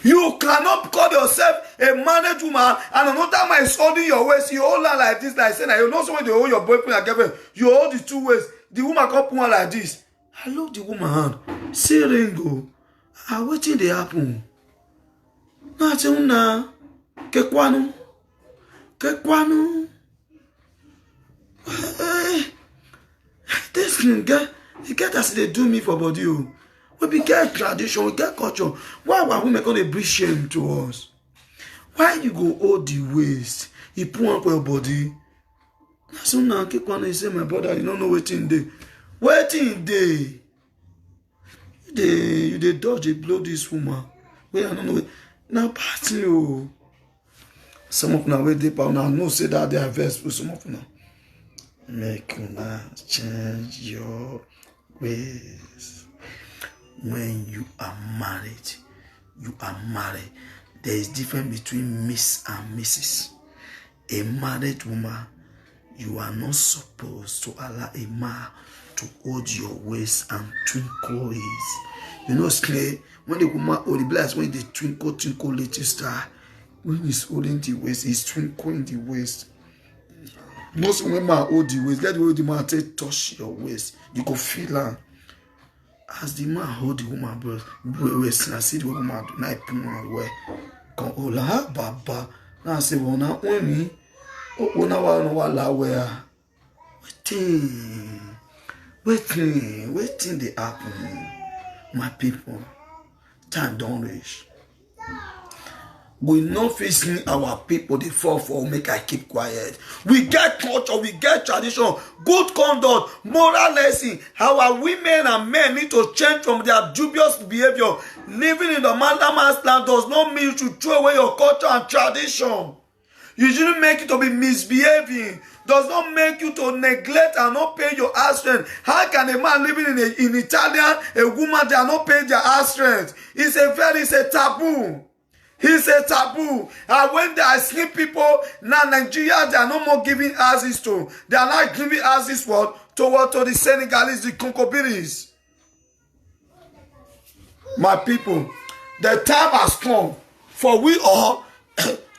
You cannot call yourself a married woman and another man is holding your waist. You hold her like this, like saying, you know someone they hold your boyfriend and girlfriend. You hold the two ways. The woman come pull her like this. I love the woman hand. See Ringo. I waiting they happen. Na chuna. Kekwanu. This thing get as they do me for body. We be get tradition, we get culture. Why are women going to bring shame to us? Why you go hold the waist? You put up your body. That's so now keep on say, my brother, you don't know waiting day. Waiting day. You dodge, they blow this woman. Wait, I don't know. Now party, oh. Some of them wait deep now. No say that they are verse for some of them. Make una change your ways. When you are married, there is difference between Miss and Mrs. A married woman, you are not supposed to allow a man to hold your waist and twinkle his. You know, Slay, when the woman hold the blast, when they twinkle little star, when he's holding the waist, he's twinkling the waist. Most women hold the waist, let the man touch your waist. You go feel her. As the man hold the woman waist, I see the woman do not put her away. Come hold her, Baba. Now I say, well, now when me, when I want to allow where, waiting the happen, my people. Time don't reach. We not facing our people, they fall for make I keep quiet. We get culture, we get tradition, good conduct, moral lesson. Our women and men need to change from their dubious behavior. Living in the man's land does not mean you should throw away your culture and tradition. You shouldn't make it to be misbehaving. Does not make you to neglect and not pay your house rent. How can a man living in Italian, a woman, they are not paying their house rent? It's a taboo. It's a taboo. And when they are seeing people, now Nigeria, they are no more giving houses to. They are not giving houses to the Senegalese, the concubines. My people, the time has come for we all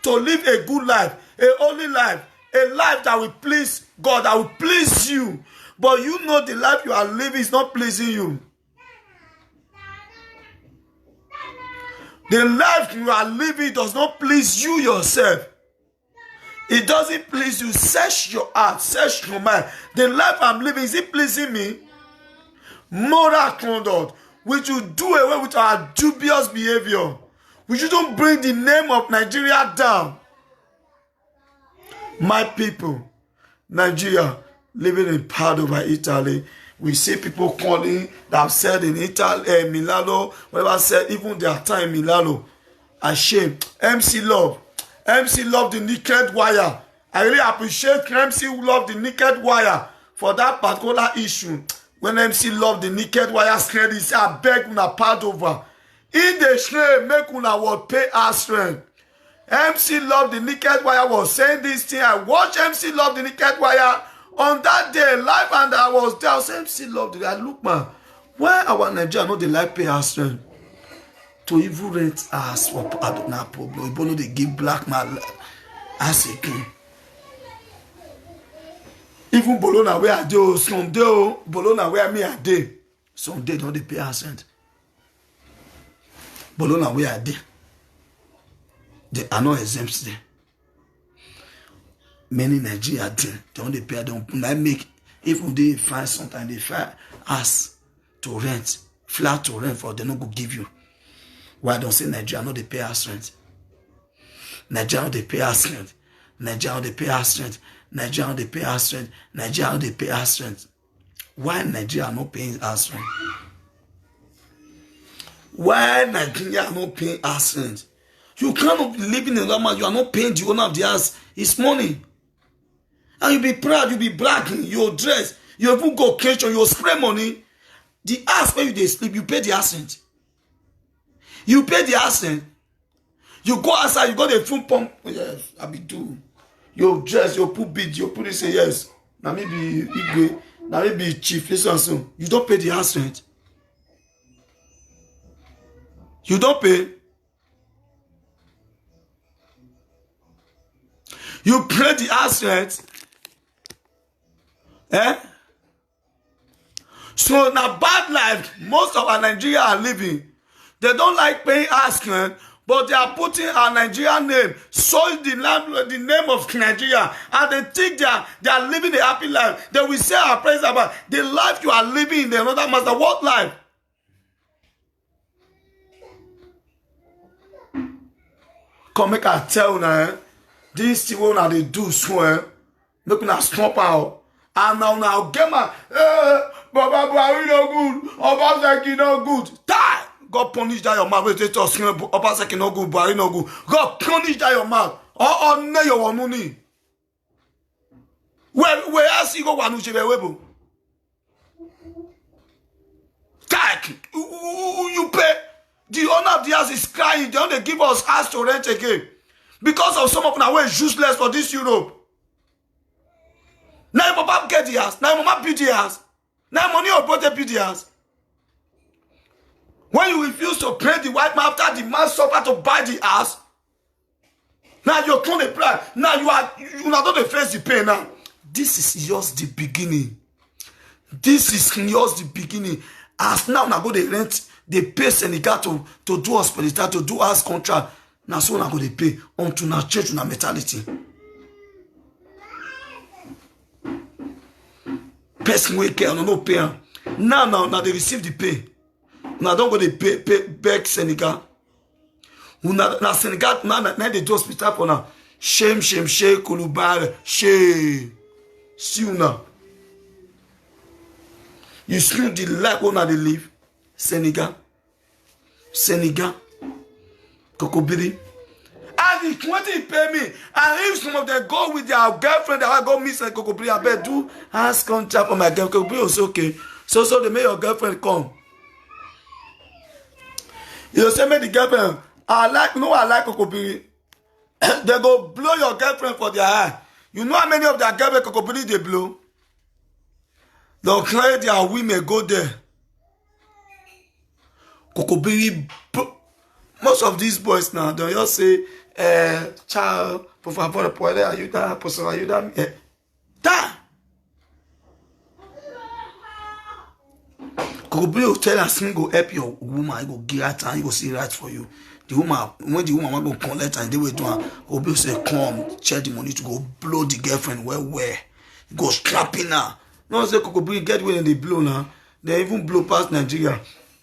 to live a good life, a holy life, a life that will please God, that will please you. But you know the life you are living is not pleasing you. The life you are living does not please you yourself. It doesn't please you. Search your heart, search your mind. The life I'm living, is it pleasing me? Moral conduct. We should do away with our dubious behavior. We shouldn't bring the name of Nigeria down. My people, Nigeria, living in Padova, Italy. We see people calling that have said in Italy, Milano, whatever said, even their time Milano. Ashamed. MC Love, the naked wire. I really appreciate MC Love, the naked wire, for that particular issue. When MC Love, the naked wire, said, he said, I beg una Padova. In the shame, make una what pay our strength. MC Love, the naked wire, was saying this thing. I watched MC Love, the naked wire, on that day, live, and I was there. I said, MC Love, I look, man, why our Nigeria not the life pay our strength? To even rent us for Adonai problem. You know they give black man as a king. Even Bologna where I do, Sunday, Bologna where me I did. Sunday don't they pay our strength. Bologna where I did. They are not exempt there. Many Nigeria they don't pay, don't make, even they find sometimes they find us to rent, flat to rent for they not go give you. Why don't say Nigeria not they pay us rent? Nigeria not they pay us rent. Nigeria not they pay us rent. Nigeria not they pay us rent. Nigeria not they pay us rent. Why Nigeria not paying us rent? Why Nigeria not paying us rent? You cannot be living in Rama, you are not paying the owner of the house his money. And you be proud, you be bragging, you dress, you even go occasion, you spray money. The house where you sleep, you pay the house rent. You pay the house rent. You go outside, you got a full pump. Yes, I be do. You dress, you put bead, you put it, say yes. Now maybe Igwe, now maybe chief, listen so. You don't pay the house rent. You don't pay. You pay the house rent. So now bad life, most of our Nigeria are living. They don't like paying house rent, but they are putting our Nigerian name, so the name of Nigeria, and they think they are living a happy life. They will say our praise about the life you are living in another master. What life? come make I tell una, this thing wey una dey do so, make una stop out. And now get my, Baba Buhari no good, Obaseki no good. Die! God punish that your mouth. Wait, tell us, Obaseki no good, Buhari no good. God punish that your mouth. Oh, ne your wonuni. Where else you go wanu chebe webo? Tak, you pay. The owner of the house is crying. They don't give us house to rent again. Because of some of them were useless for this Europe. Now your papa get the house. Now your mama build the house. Now money or brother build the house. When you refuse to pay the white man after the man suffered to buy the house, now you're trying to plan. Now you are not to face the pain now. This is just the beginning. This is just the beginning. As now go to rent, they pay Senegal to do hospitality, to do house contract. Now so now go to pay unto now change na mentality. Person wey care no pay. Now they receive the pay. Now don't go to pay back Senegal. Now Senegal now they do hospital for now. Shame, Koulibaly, shame. See you now. You see the life where they live. Senegal, Kokobiri. And if 20 pay me, and if some of them go with their girlfriend, that I go miss like Kokobiri, I bet do ask contract for my girlfriend. Kokobiri was okay. So they make your girlfriend come. You say make the girlfriend. I like Kokobiri. They go blow your girlfriend for their eye. You know how many of their girlfriend Kokobiri they blow? They'll clear their women go there. Kokobiri, most of these boys now, they just say, child, por favor, puede ayudar, por favor, ayúdame. Da! Kokobiri will tell us, go help your woman, go give her time, go see right for you. The woman, when the woman will go collect and they will do it, Kokobiri will say, come, share the money to go blow the girlfriend where. Go slapping her. No say Kokobiri get when they blow now. They even blow past Nigeria.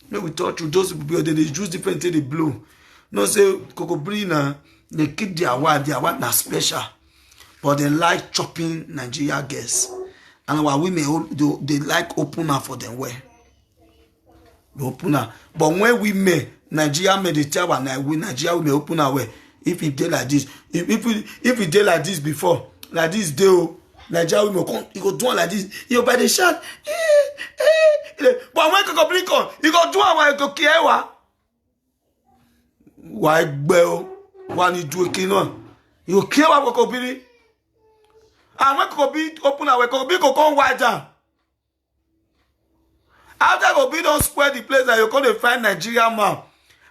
No, we talk to those people, they use different things they blow. No say Kokobiri now, they keep their wife now special. But they like chopping Nigeria girls. And our women, they like open her for them where. They open her. But when we may, Nigeria may they tell Nigeria we may open her way. If it did like this, if it did like this before, like this day, Nigeria will come, he go do it like this. You by the shot. But when Kokobiri come, he go do it while he go care. Why bell? Why you do a clean? You care about Kokobiri. And when Kokobiri open our way, Kokobiri go come wide down. After Kokobiri don't spread the place that you come to find Nigeria man.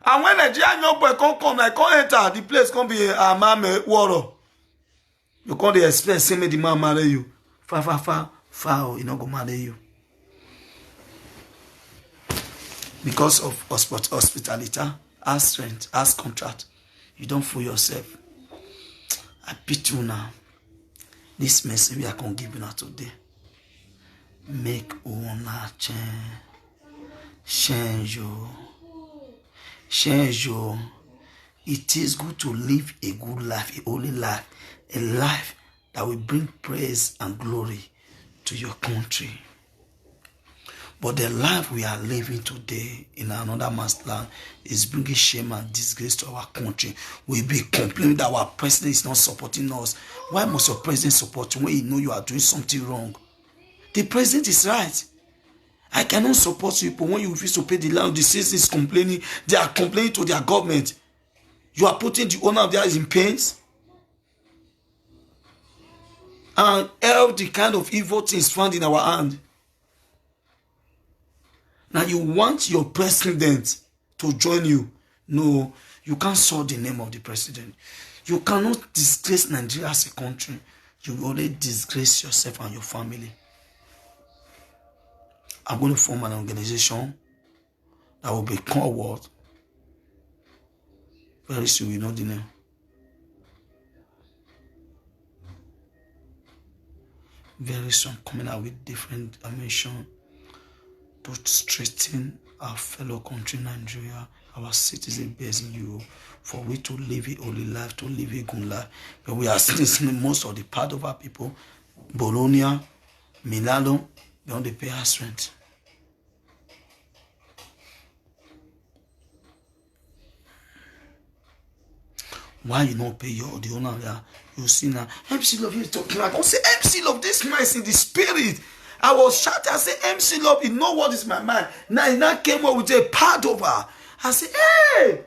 And when Nigeria young boy come like come enter, the place come be a man water. You can't expect say me the man marry you. Far, you not go marry you. Because of hospitality, as strength, as contract, you don't fool yourself. I pity you now. This message we are going to give you now today. Make una change you. It is good to live a good life, a holy life, a life that will bring praise and glory to your country. But the life we are living today in another man's land is bringing shame and disgrace to our country. We'll be complaining that our president is not supporting us. Why must your president support you when you know you are doing something wrong? The president is right. I cannot support you, but when you refuse to pay the land, the citizens is complaining. They are complaining to their government. You are putting the owner of the house in pains. And all the kind of evil things found in our hand. Now you want your president to join you. No, you can't sort the name of the president. You cannot disgrace Nigeria as a country. You will only disgrace yourself and your family. I'm going to form an organization that will be called very soon, you know the name. Very soon, coming out with different dimension to strengthen our fellow country, Nigeria, our citizens based in Europe, for we to live a holy life, to live a good life. But we are seeing most of the part of our people, Bologna, Milano, they don't pay us rent. Why you not pay the owner there? You see now, MC Love, you're talking. I don't say MC Love, this man is in the spirit. I was shouting, I said, MC Love, you know what is my mind. Now he now came up with a Padova. I said, hey,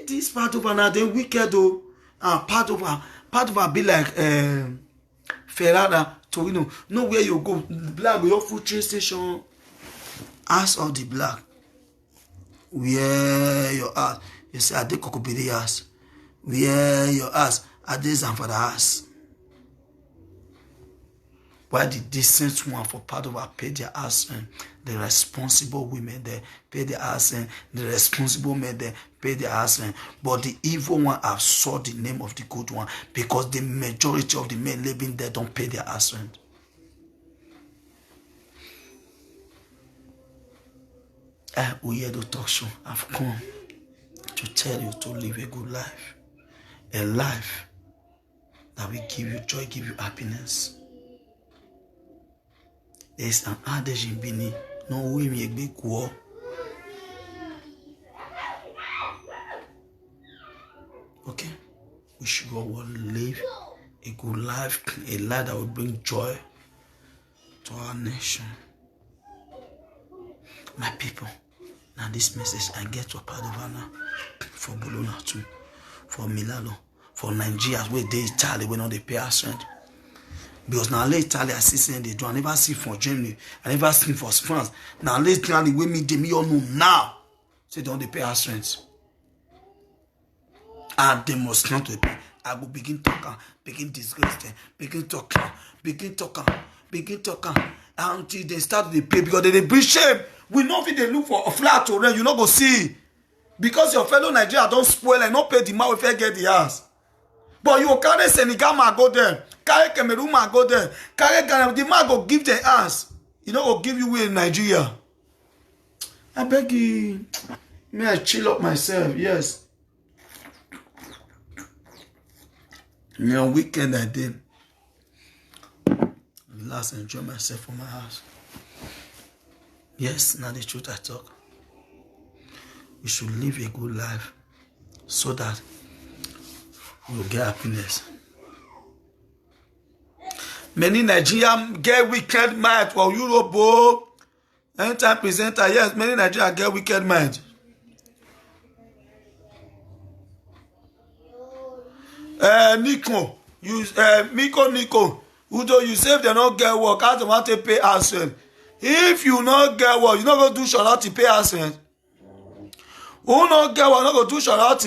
this Padova now, then wicked though. Padova be like Ferrara, Torino. Know where you go. Black, we your food train station. Ask all the black. Where your ass? You say, I did Kokobidi ass. Where your ass? I did Zamfara ass. Why the decent one for part of our pay their ass and the responsible women there pay their ass and the responsible men there pay their ass and but the evil one have saw the name of the good one because the majority of the men living there don't pay their ass rent. We hear the talk show. I've come to tell you to live a good life. A life that will give you joy, give you happiness. There's an adage in Bini, no way me a big war. Okay? We should all live a good life, a life that will bring joy to our nation. My people, now this message I get to Padovana, for Bologna too, for Milano, for Nigeria, where they Italy, when they pay us rent. Because now late Italy I see they do. I never see for Germany. I never see for France. Now late Italy we meet them, you all know now. Say don't they pay us rent. And they must not pay. I will begin talking, begin disgrace them, begin talking until they start to pay because they bring shame. We know if they look for a flat to rent, you not go see. Because your fellow Nigeria don't spoil and not pay the man if they get the house. But you carry Senegal man go there, carry Cameroon man go there, carry Ghana, the man go give the ass. You know, go give you way in Nigeria. I beg you, may I chill up myself, yes. You know, weekend I did. Relax and enjoy myself from my house. Yes, now the truth I talk. We should live a good life so that we will get happiness. Many Nigerians get wicked mind for Europe. Oh. Anytime presenter, yes, many Nigerians get wicked mind. Nico, Udo, you say if they don't get work, how do you want to pay us? If you not get work, you not go do Charlotte pay us. Who not get work, not go do Charlotte.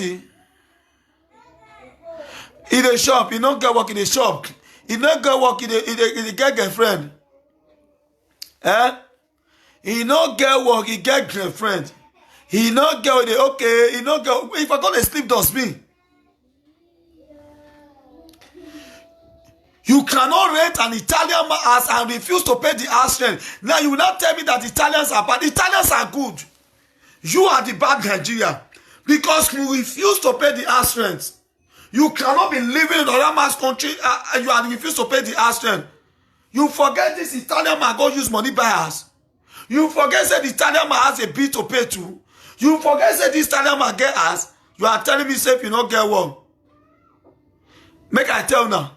In the shop, he not get work in the shop. He not get work in the get girlfriend. He not get work, he get girlfriend. He not get with the okay, he not get. If I go to sleep, does me. You cannot rent an Italian house and refuse to pay the house rent. Now you will not tell me that Italians are bad. Italians are good. You are the bad Nigeria. Because you refuse to pay the house rent. You cannot be living in another man's country and you are refused to pay the house rent. You forget this Italian man go use money buy house. You forget that the Italian man has a bill to pay to. You forget that this Italian man get house. You are telling me safe you not get one. Make I tell now.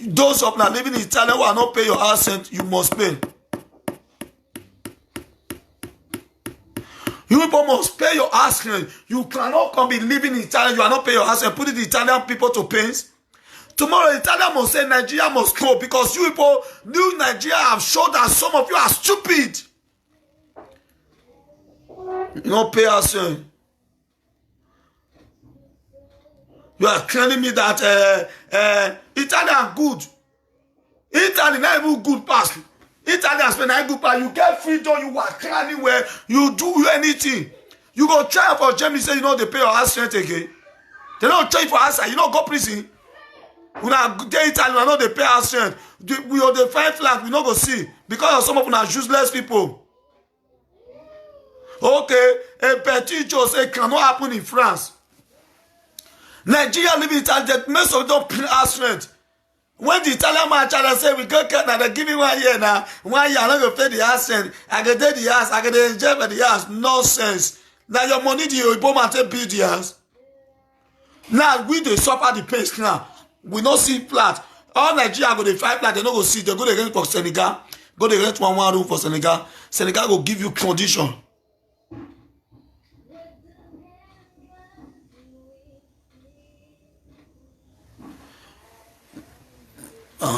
Those of now living in Italy who are not pay your house rent, you must pay. You people must pay your house rent. You cannot come be living in Italy, you are not paying your house rent, putting the Italian people to pains. Tomorrow, Italia must say Nigeria must go because you people, new Nigeria have shown that some of you are stupid. You don't pay house rent. You are telling me that Italy are good. Italy not even good pass. Italy has been not good pass. You get freedom, you work anywhere, you do anything. You go try for Germany, say you know they pay your house rent again. They don't try for house rent, you don't go prison. When I get Italy, I know they pay house rent. We are the 5 flag, we not go see. Because some of them are useless people. Okay, a Petit Joe say cannot happen in France. Nigeria live in Italy, that most of them pay house rent. When the Italian man try to say we go get now, they give me 1 year now. 1 year, I'm not going to pay the house rent. I can take the house, I can enjoy the house. Nonsense. Now your money, the Yoruba man take build the house. Now we dey suffer the pain now. We no see flat. All Nigeria go dey fight flat, they no go see. They go dey rent for Senegal. Go dey rent one room for Senegal. Senegal go give you condition.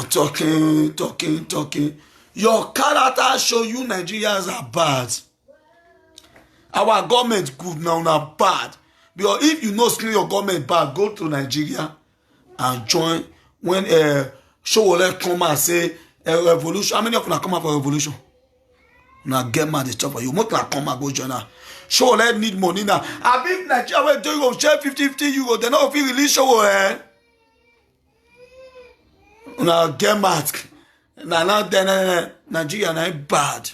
Talking. Your character show you Nigerians are bad. Our government good now, not bad. Because if you know still your government bad, go to Nigeria and join. When Showole come and say a revolution, how many of you come out for revolution? Now get mad the chopper. You must not come and go join her. Showole need money now. I think Nigeria will do you share 50 euro. They not feel release Showole. Now get mad. Now then Nigeria now bad.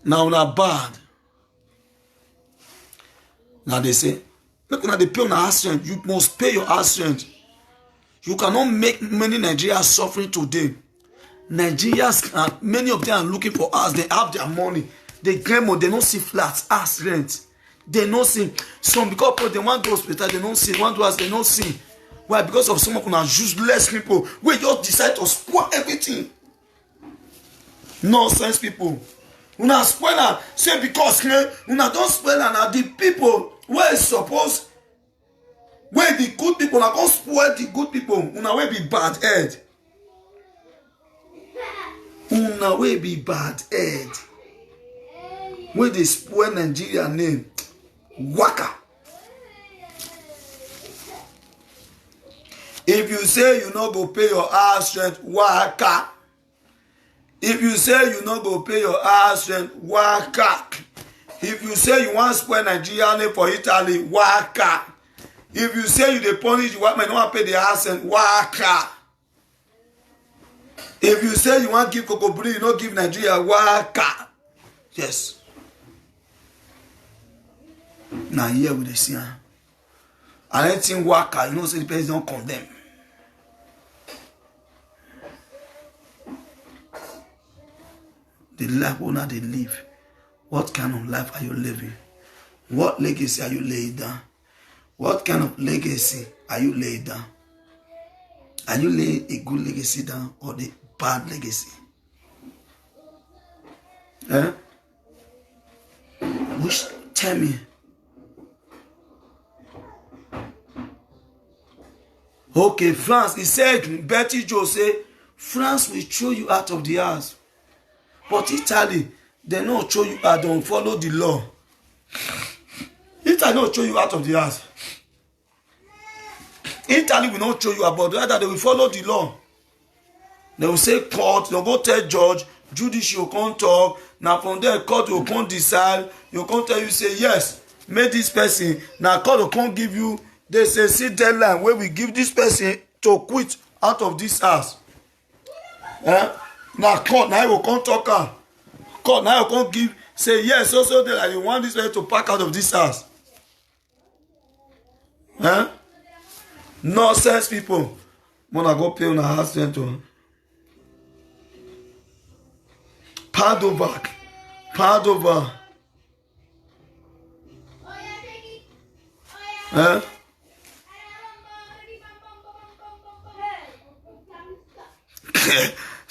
Now bad. Now they say, look now they pay on house rent. You must pay your house rent. You cannot make many Nigerians suffering today. Nigerians, many of them are looking for house. They have their money. They claim money. They don't see flats, house rent. They don't see. Some because they want to hospital, they don't see. Want to house, they don't see. Why? Because of some of them useless people. We just decide to spoil everything. Nonsense people. Una spoil am say because una don spoil am na the people wey suppose wey be good people una come spoil the good people una wey be bad head. Una wey be bad head wey dey spoil Nigeria name waka. If you say you no go pay your house rent waka. If you say you no go pay your house rent, waka. If you say you want spoil Nigeria name for Italy, waka. If you say you dey punish the white man, no want pay the house rent, waka. If you say you want give Kokobri, you no give Nigeria, waka. Yes. Now here we dey see am. And anything waka, you know say the person don't condemn. The life owner they live. What kind of life are you living? What legacy are you laying down? What kind of legacy are you laying down? Are you laying a good legacy down or the bad legacy? Eh? Which tell me. Okay, France, he said, Betty Joe say, France will throw you out of the house. But Italy, they don't throw you out, don't follow the law. Italy don't throw you out of the house. Italy will not throw you out, but rather they will follow the law. They will say court, they'll go tell judge, judiciary will come talk, now from there court will come decide, you come tell you, say yes, make this person, now court will come give you, they say see deadline where we give this person to quit out of this house. Eh? Now court now will come talk am. Court now will come give say yes also that you want this person to pack out of this house. Eh? Nonsense people. Wanna go pay on a house rent to Padova. Eh?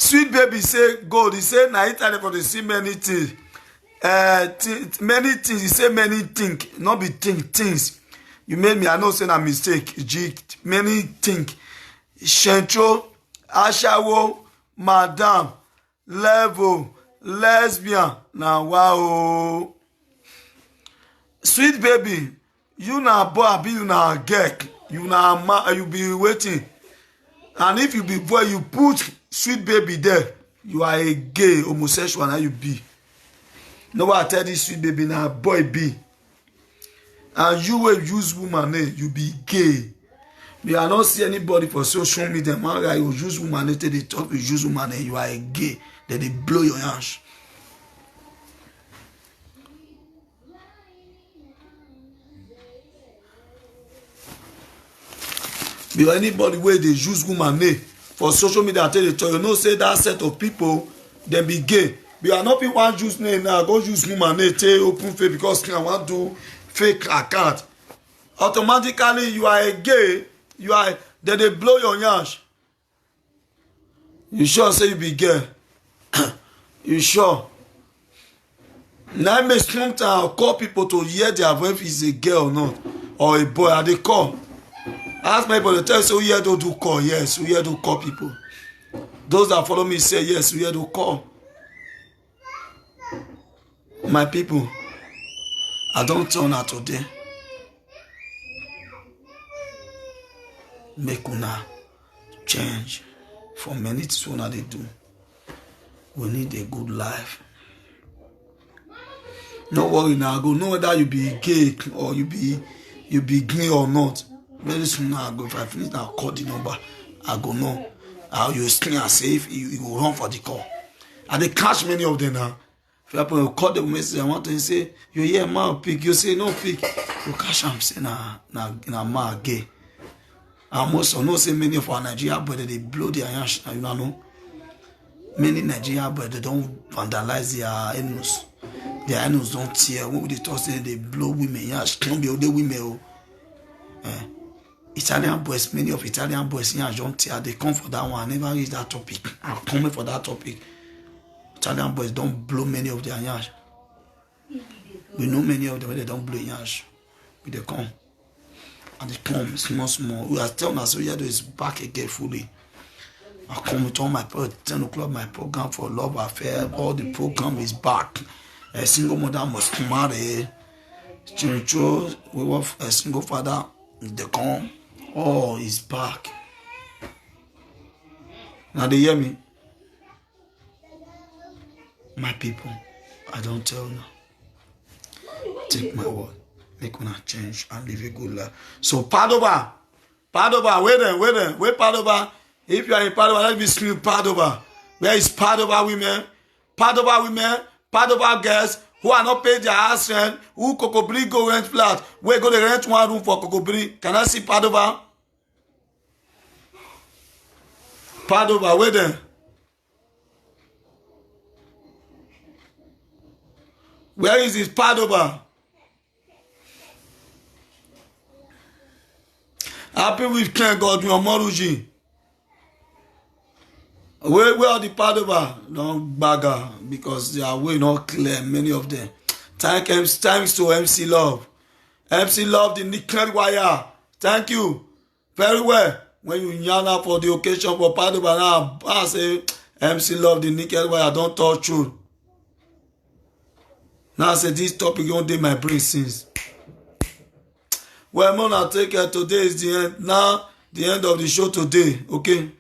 Sweet baby say gold. He say na Italy for the see many things. Many things. He say many things. Not be things. You made me. I know say na mistake. Many things. Shentro, Ashawo, Madam, Level, Lesbian. Now wow. Sweet baby, you na boy, be you na girl. You na man. You be waiting. And if you be boy, you put sweet baby there, you are a gay homosexual. Now you be. No what I tell this sweet baby now, boy be. And you will use woman name, you be gay. Me I don't see anybody for social media. Man, you use woman name, they talk, you use woman name, you are a gay. then they blow your hands. Because anybody where they use woman name for social media tell you know say that set of people them be gay. We are not people want use name now, go use woman name, take open fake because I want to fake account. Automatically you are a gay, you are then they blow your yansh. You sure say you be gay? You sure? Now make sometimes call people to hear their voice if it's a girl or not, or a boy, and they call. Ask my people to tell you, so here don't do call. Yes, we here to call people. Those that follow me say yes, we here to call. My people, I don't turn out today. Make una change for many things una they do. We need a good life. No worry now, I go know whether you be gay or you be gay or not. Very soon now I go, if I finish now, call the number. I go know how you screen and safe, you will run for the call. And they catch many of them now. If you call the message, I want to say, you hear man pick, you say no pick. You catch them say na man gay. And most of know say many of our Nigeria boys they blow their hands, you know. Many Nigeria boys they don't vandalize their anus. Their anus don't tear. When they talk say they blow women, hands, can't be all the women. Italian boys, many of Italian boys here don't tear. They come for that one. I never reach that topic. I'm coming for that topic. Italian boys don't blow many of their hands. We know many of them they don't blow hands. But they come. And they come small. We are telling us, so yeah, is back again fully. I come with all my 10 o'clock, my program for love affair. All the program is back. A single mother must marry. Spiritual, we have a single father. They come. Oh, he's back. Now they hear me. My people, I don't tell you. Take my word. Make una change and live a good life. So Padova, wait Padova. If you are in Padova, let me scream Padova. Where is Padova women? Padova girls who are not paid their house rent, who Kokobri go rent flat. We're going to rent one room for Kokobri. Can I see Padova? Padova, wait there. Where is this Padova? Happy weekend, God, your Moruji. Where are the Padova? Don't bagger because they are way not clear, many of them. Thanks to MC Love. MC Love, the nickel wire. Thank you. Very well. When you yarn up for the occasion for Padova now, I say MC Love, the nickel wire, don't touch you. Now I say this topic don't do my brain since. Well, man, I'll take it. Today is the end. Now, the end of the show today. Okay?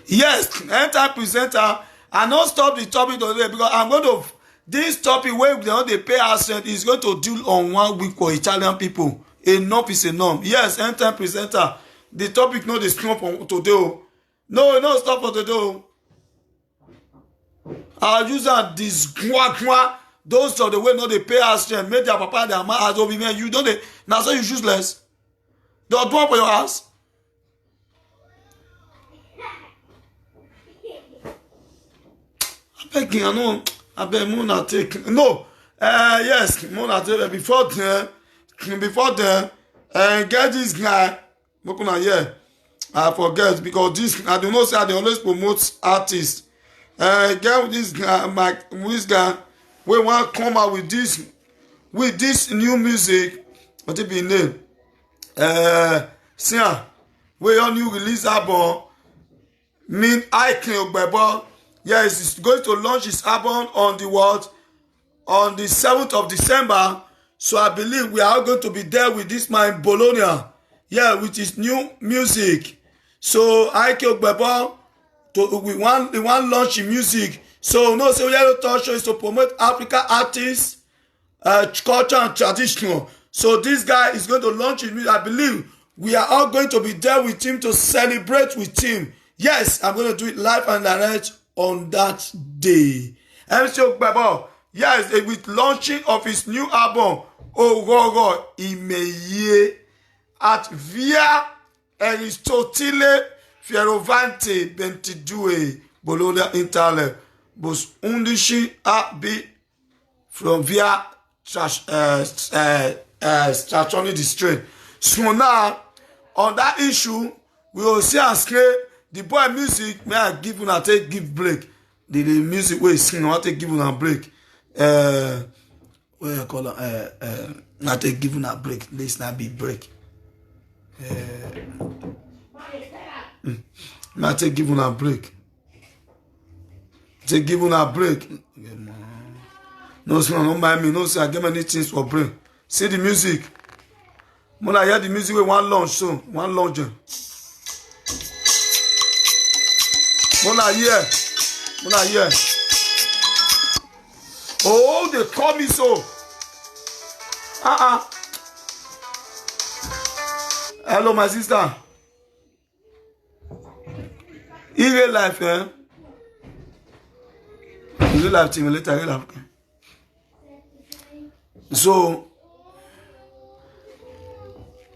Yes, enter presenter. I not stop the topic today because I'm going to. This topic where they pay us is going to deal on 1 week for Italian people. Enough is enough. Yes, enter presenter. The topic no dey stop for today. No stop for today. Our user this those of the way no they pay us strength, make their papa their man as over man. You don't they now so you useless. Don't do for your house. I beg you, no. I beg Mona take no. Yes, Mona take before then, get this guy. I forget because this I don't know say they always promote artists. Get this guy we want come out with this new music. What it be name? Sian. We on new release album. Mean Ike Ogbebo. Yes, he's going to launch his album on the what? On the 7th of December. So I believe we are going to be there with this man Bologna. Yeah, with his new music. So Ike Ogbebo we want launch in music. So no, so Yellow Talk Show is to promote African artists, culture and traditional. So this guy is going to launch his music. I believe we are all going to be there with him to celebrate with him. Yes, I'm going to do it live and direct on that day. MC Ogbebo, yes, with launching of his new album, Ogogo Imeye, at Via Aristotile Fierovante Bentidue, Bologna Interle, Bos Undishi Abi from Via Stratoni District. So now, on that issue, we will see and scrape the boy music. May I give una take give break? The music where sing, I take give una break. What you call it? I take give una break. This not be break. May I take give una break? Take give una break. No, sir, don't mind me. No, sir, I get many things for break. See the music. When I hear the music with one launch, so one launcher. When I hear. Oh, they call me so. Hello, my sister. In real life, eh? In real life, team later, real life. So,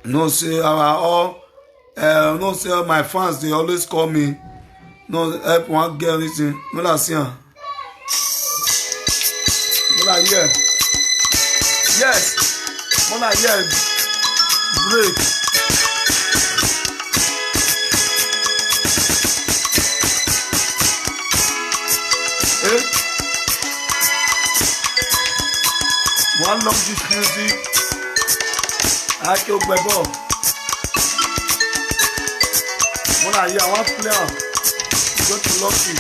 no say all my fans, they always call me. No help one girl listen. No la see her. No la hear. Yes. No la hear. Break. Eh? One long this music. I kill Ogbebo. No la hear. One player. Go to Lucky.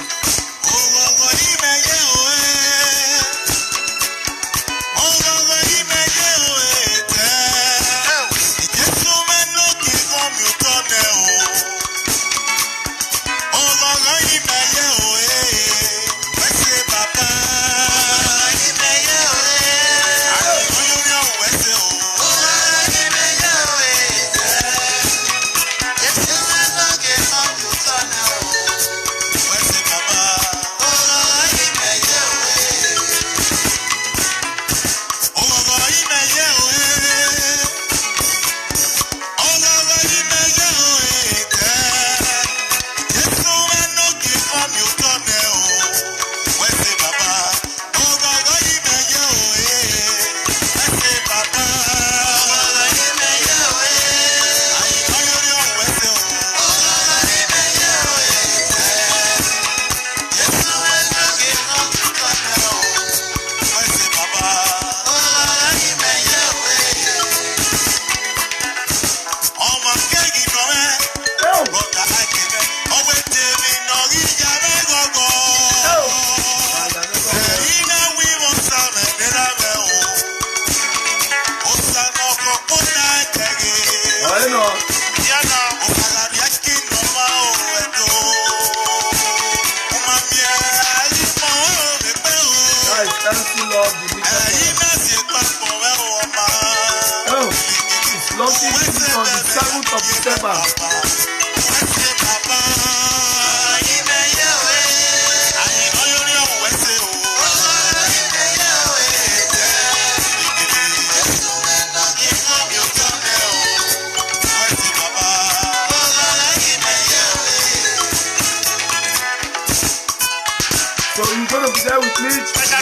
So you're gonna be there with me for the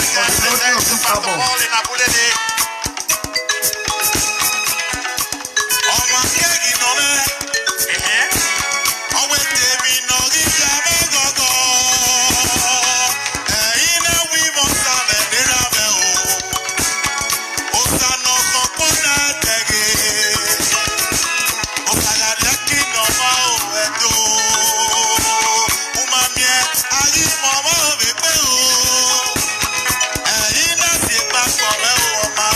launching of this album. Mama,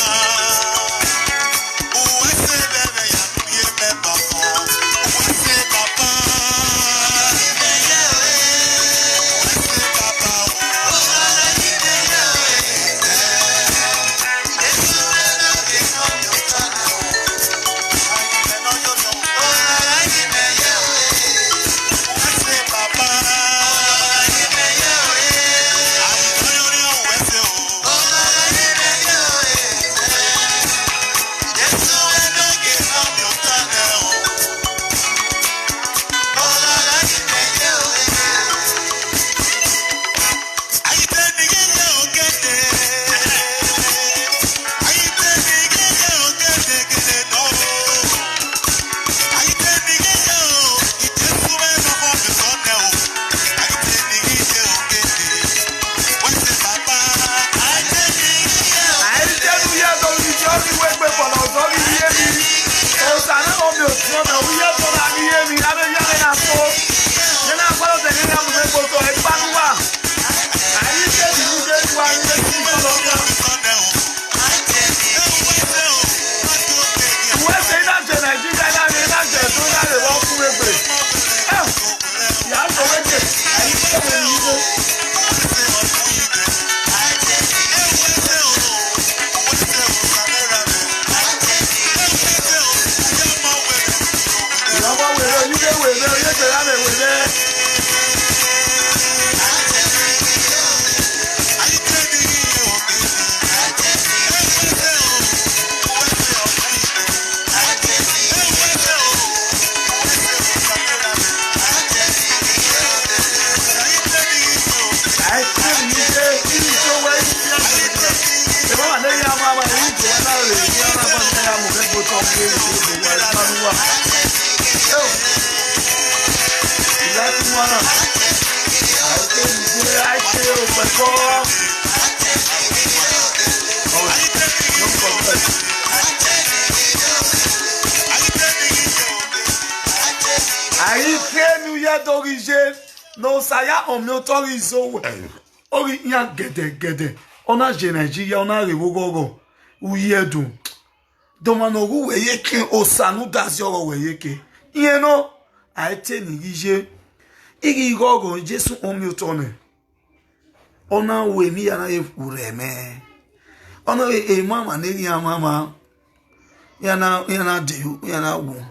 d'origine, non, ça y a, on m'autorise. Ori yan gede. On a Nigeria, on a Rewogogo. Ou yedu. Domanogu weye kin osanu dazio weye ke. Yeno a été nigije. Igi gogo Jesu omiotone. Ona we mi yana e ureme. Ona e mama ne ya mama. Yana de yana wu.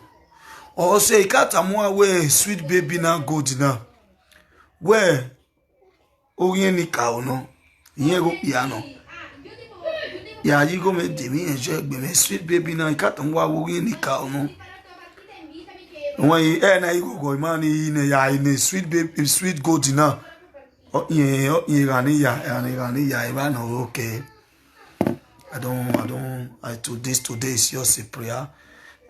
O say kata mo we sweet baby na good na. We Orien ni ka ono. Yen go piano. Ya yi go me de mi enjoy gbe me sweet baby na kata mo orien ni ka ono. When you na you go man in ya in sweet baby sweet good na. Oh yeah, okay. Today is just a prayer.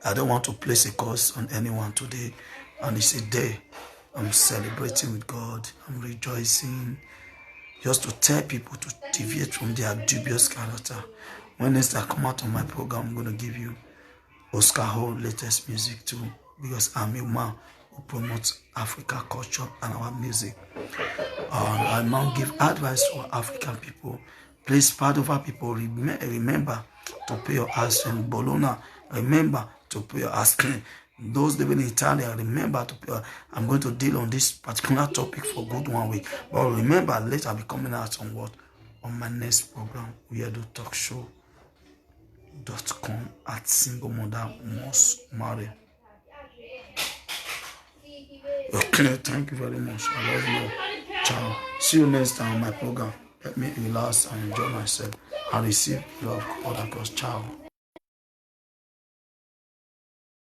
I don't want to place a curse on anyone today. And it's a day I'm celebrating with God. I'm rejoicing. Just to tell people to deviate from their dubious character. When next I come out on my program, I'm going to give you Oscar Hall latest music too. Because I'm a man who promotes African culture and our music. I now give advice to African people. Please, part of our people, remember to pay your house in Bologna. Remember to pay your house. Those living in Italy, remember to pay. I'm going to deal on this particular topic for good 1 week. But remember, later I'll be coming out on what? On my next program, weirdotalkshow.com at Single Mother Must Marry. Okay, thank you very much. I love you. Ciao. See you next time on my program. Let me relax and enjoy myself and receive love all across. Ciao.